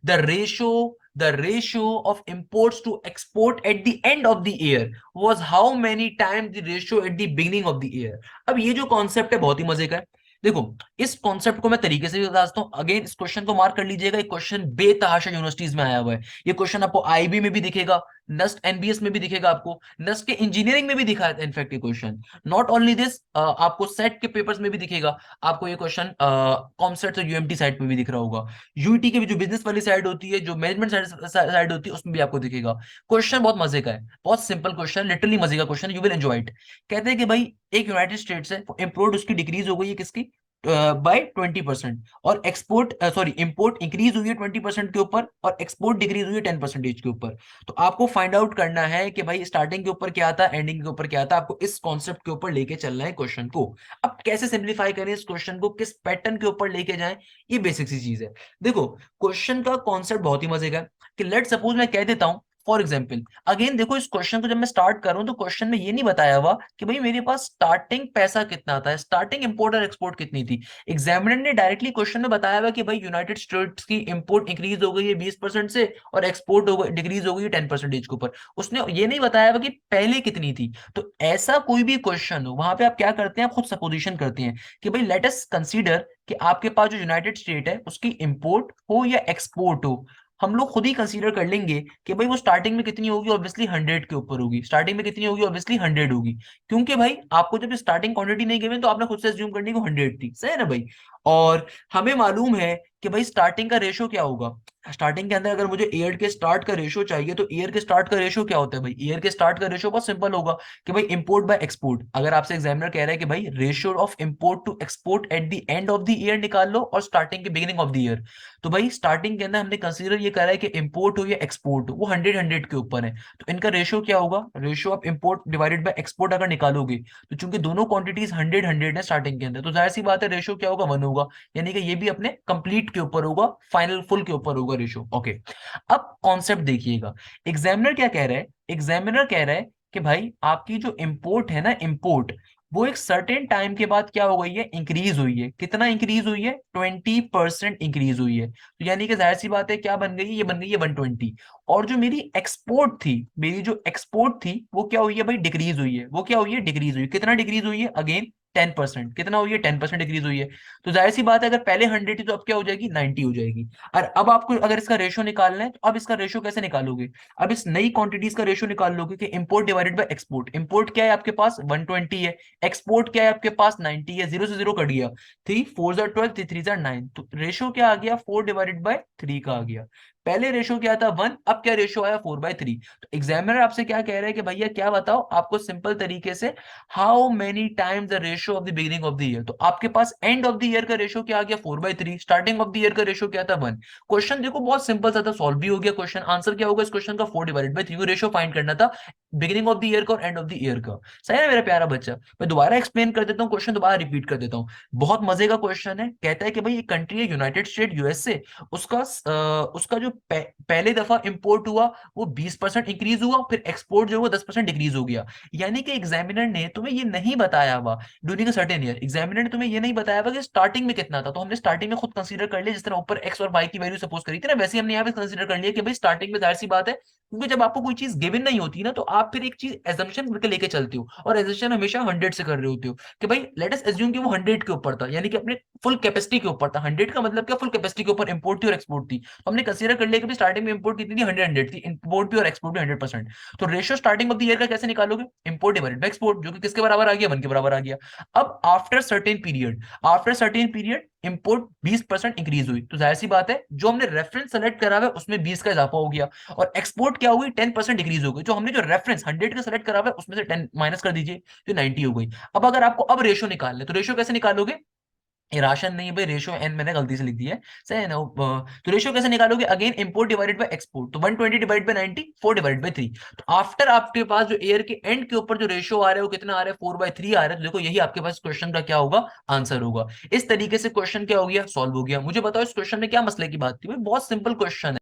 the ratio the ratio of imports to export at the end of the year was how many times the ratio at the beginning of the year। अब ये जो concept है बहुत ही मजे का है। देखो इस कॉन्सेप्ट को मैं तरीके से भी बताता हूं। अगेन इस क्वेश्चन को मार्क कर लीजिएगा, एक क्वेश्चन बेतहाशा यूनिवर्सिटीज में आया हुआ है। ये क्वेश्चन आपको आईबी में भी दिखेगा, नस्ट एनबीएस में भी दिखेगा, आपको नस्ट के इंजीनियरिंग में भी दिखा है इनफैक्ट ये क्वेश्चन। नॉट ओनली दिस, आपको सेट के पेपर्स में भी दिखेगा। आपको ये क्वेश्चन कॉमसेट और यूएमटी साइड पे भी दिख रहा होगा। यूईटी की भी जो बिजनेस वाली साइड होती है, जो मैनेजमेंट साइड होती है, उसमें भी आपको दिखेगा। क्वेश्चन बहुत मजे का है, बहुत सिंपल क्वेश्चन, लिटरली मजे का question, you will enjoy it. कहते हैं कि भाई एक यूनाइटेड स्टेट्स है, इम्पोर्ट उसकी डिक्रीज हो गई है किसकी? बाय 20%, और एक्सपोर्ट सॉरी इंपोर्ट इंक्रीज हुई है 20% के ऊपर, और एक्सपोर्ट डिक्रीज हुई है 10% के ऊपर। तो आपको फाइंड आउट करना है कि भाई स्टार्टिंग के ऊपर क्या था, एंडिंग के ऊपर क्या था। आपको इस कॉन्सेप्ट के ऊपर लेके चलना है क्वेश्चन को। अब कैसे सिंप्लीफाई करें इस क्वेश्चन को, किस पैटर्न के ऊपर लेके जाएं, ये बेसिक सी चीज है। देखो क्वेश्चन का कॉन्सेप्ट बहुत ही मजे का है कि लेट सपोज मैं कह देता हूं फॉर एग्जाम्पल, अगेन देखो इस क्वेश्चन को जब मैं स्टार्ट कर रहा हूं तो क्वेश्चन में ये नहीं बताया हुआ कि भाई मेरे पास स्टार्टिंग पैसा कितना था, स्टार्टिंग इंपोर्ट और एक्सपोर्ट कितनी थी। एग्जामिनर ने डायरेक्टली क्वेश्चन में बताया हुआ कि भाई यूनाइटेड स्टेट्स की इंपोर्ट इंक्रीज हो गई है 20% से, और एक्सपोर्ट हो गई डिक्रीज हो गई है 10% के ऊपर। उसने ये नहीं बताया हुआ कि पहले कितनी थी। तो ऐसा कोई भी क्वेश्चन हो वहां पे आप क्या करते हैं, आप खुद सपोजिशन करते हैं कि भाई लेट अस कंसीडर कि आपके पास जो यूनाइटेड स्टेट है उसकी इंपोर्ट हो या एक्सपोर्ट हो, हम लोग खुद ही कंसीडर कर लेंगे कि भाई वो स्टार्टिंग में कितनी होगी, ऑब्वियसली 100 के ऊपर होगी। स्टार्टिंग में कितनी होगी, ऑब्वियसली 100 होगी, क्योंकि भाई आपको जब स्टार्टिंग क्वांटिटी नहीं गिवन तो आपने खुद से अज्यूम करनी को 100 थी, सही है ना भाई। और हमें मालूम है कि भाई स्टार्टिंग का रेशो क्या होगा। स्टार्टिंग के अंदर अगर मुझे ईयर के स्टार्ट का रेशो चाहिए तो ईयर के स्टार्ट का रेशो क्या होता है भाई? ईयर के स्टार्ट का रेशो बहुत सिंपल होगा कि भाई इंपोर्ट बाय एक्सपोर्ट। अगर आपसे एग्जामिनर कह रहा है कि भाई ratio of import to export at the end of the year निकाल लो और स्टार्टिंग के बिगिनिंग ऑफ द ईयर, तो भाई स्टार्टिंग के अंदर हमने कंसीडर ये करा है कि इंपोर्ट हो या एक्सपोर्ट हो, वो 100 के ऊपर है। तो इनका रेशियो क्या होगा? Ratio of import divided by export अगर निकालोगे तो चूंकि दोनों क्वांटिटीज 100 है स्टार्टिंग के अंदर, तो जाहिर सी बात है रेशियो क्या होगा? 1 होगा। यानी कि ये भी अपने कंप्लीट के ऊपर होगा, फाइनल फुल के ऊपर होगा रेशियो। ओके, अब कॉन्सेप्ट देखिएगा, एग्जामिनर क्या कह रहा है? एग्जामिनर कह रहा है कि भाई आपकी जो इंपोर्ट है ना, इंपोर्ट वो एक सर्टेन टाइम के बाद क्या हो गई है? इंक्रीज हुई है। कितना इंक्रीज हुई है? 20% इंक्रीज हुई है। तो यानी कि जाहिर सी बात है क्या बन गई? ये बन गई है 120। और जो मेरी एक्सपोर्ट थी, मेरी जो एक्सपोर्ट थी वो क्या हुई है भाई? डिक्रीज हुई है। वो क्या हुई है? डिक्रीज हुई है। कितना डिक्रीज हुई है? अगेन 10%। कितना हुई है? 10% डिक्रीज हुई है। तो जाहिर सी बात है, अगर पहले 100 थी तो अब क्या हो जाएगी? 90 हो जाएगी। और अब आपको अगर इसका रेशो निकालना है, तो अब इसका रेशो कैसे निकालोगे? अब इस नई क्वांटिटीज का रेशो निकाल लोगे कि import divided by export. Import क्या है आपके पास? 120 है। एक्सपोर्ट क्या है आपके पास? 90 है। जीरो से जीरो कट गया। 3 4 12, 3 3 9। तो रेशो क्या आ गया? 4/3 का आ गया। पहले रेशो क्या था? 1। अब क्या रेशो आया? 4/3। तो एग्जामिनर आपसे क्या कह रहा है कि भैया क्या बताओ, आपको सिंपल तरीके से, how many times the ratio of the beginning of the year. तो आपके पास एंड ऑफ द ईयर का रेशियो क्या आ गया? 4/3। स्टार्टिंग ऑफ द ईयर का रेशियो क्या था? 1। क्वेश्चन देखो बहुत सिंपल सा था, सॉल्व भी हो गया क्वेश्चन। आंसर क्या होगा इस क्वेश्चन का? 4/3 को रेशियो फाइंड करना था, बिगिनिंग ऑफ द ईयर का और एंड ऑफ द ईयर का। सही है ना मेरा प्यारा बच्चा? मैं दोबारा एक्सप्लेन कर देता हूँ क्वेश्चन, दोबारा रिपीट कर देता हूँ। बहुत मजे का क्वेश्चन है। कहता है कि भाई एक कंट्री है यूनाइटेड स्टेट यूएसए, उसका उसका जो पहले दफा इंपोर्ट हुआ वो 20% इंक्रीज हुआ, फिर एक्सपोर्ट जो हुआ 10% डिक्रीज हो गया। यानी कि एग्जामिनर ने तुम्हें ये नहीं बताया हुआ during a certain year, examiner ने तुम्हें ये नहीं बताया हुआ कि स्टार्टिंग में कितना था। तो हमने स्टार्टिंग में खुद कंसीडर कर लिया, जिस तरह ऊपर एक्स और वाई की वैल्यू सपोज करी थी ना, वैसे ही हमने यहाँ पे कंसीडर कर लिया कि भाई स्टार्टिंग में जाहिर सी बात है, क्योंकि जब आपको कोई चीज गिवन नहीं होती ना, तो आप फिर एक चीज एजम्पशन करके लेके चलते हो, और एजम्पशन हमेशा 100 से कर रहे होते हो कि भाई लेट अस एज्यूम कि वो 100 के ऊपर था, यानी कि अपने फुल कैपेसिटी के ऊपर था। 100 का मतलब क्या? फुल कैपेसिटी के ऊपर इंपोर्ट थी और एक्सपोर्ट थी। तो हमने कंसीडर कर लिया कि स्टार्टिंग में इंपोर्ट कितनी थी? 100 थी, इंपोर्ट भी और एक्सपोर्ट भी 100%। तो ratio starting of the year का कैसे निकालोगे? इंपोर्ट डिवाइडेड बाय एक्सपोर्ट, जो कि किसके बराबर आ गया? 1 के बराबर आ गया। अब after certain period import 20% increase हुई, तो जाहिर सी बात है जो हमने रेफरेंस सेलेक्ट करा हुआ है उसमें 20 का इजाफा हो गया। और एक्सपोर्ट क्या हुई? 10% डिक्रीज हो गई। जो हमने जो रेफरेंस 100 का सेलेक्ट करा हुआ है उसमें से 10 माइनस कर दीजिए, तो 90 हो गई। अब अगर आपको अब रेशियो निकालना है, तो रेशियो कैसे निकालोगे? ये राशन नहीं है भाई, रेशियो एन मैंने गलती से लिख दिया है, सही है ना? तो रेशियो कैसे निकालोगे? Again import divided by export, तो 120 डिवाइड बाय 90, 4/3। तो आफ्टर आपके पास जो ईयर के एंड के ऊपर जो रेशियो आ रहा है वो कितना आ रहा है? 4/3 आ रहा है। तो देखो यही आपके पास क्वेश्चन का क्या होगा? आंसर होगा। इस तरीके से क्वेश्चन क्या हो गया? सॉल्व हो गया। मुझे बताओ इस क्वेश्चन में क्या मसले की बात थी? भाई बहुत सिंपल क्वेश्चन है।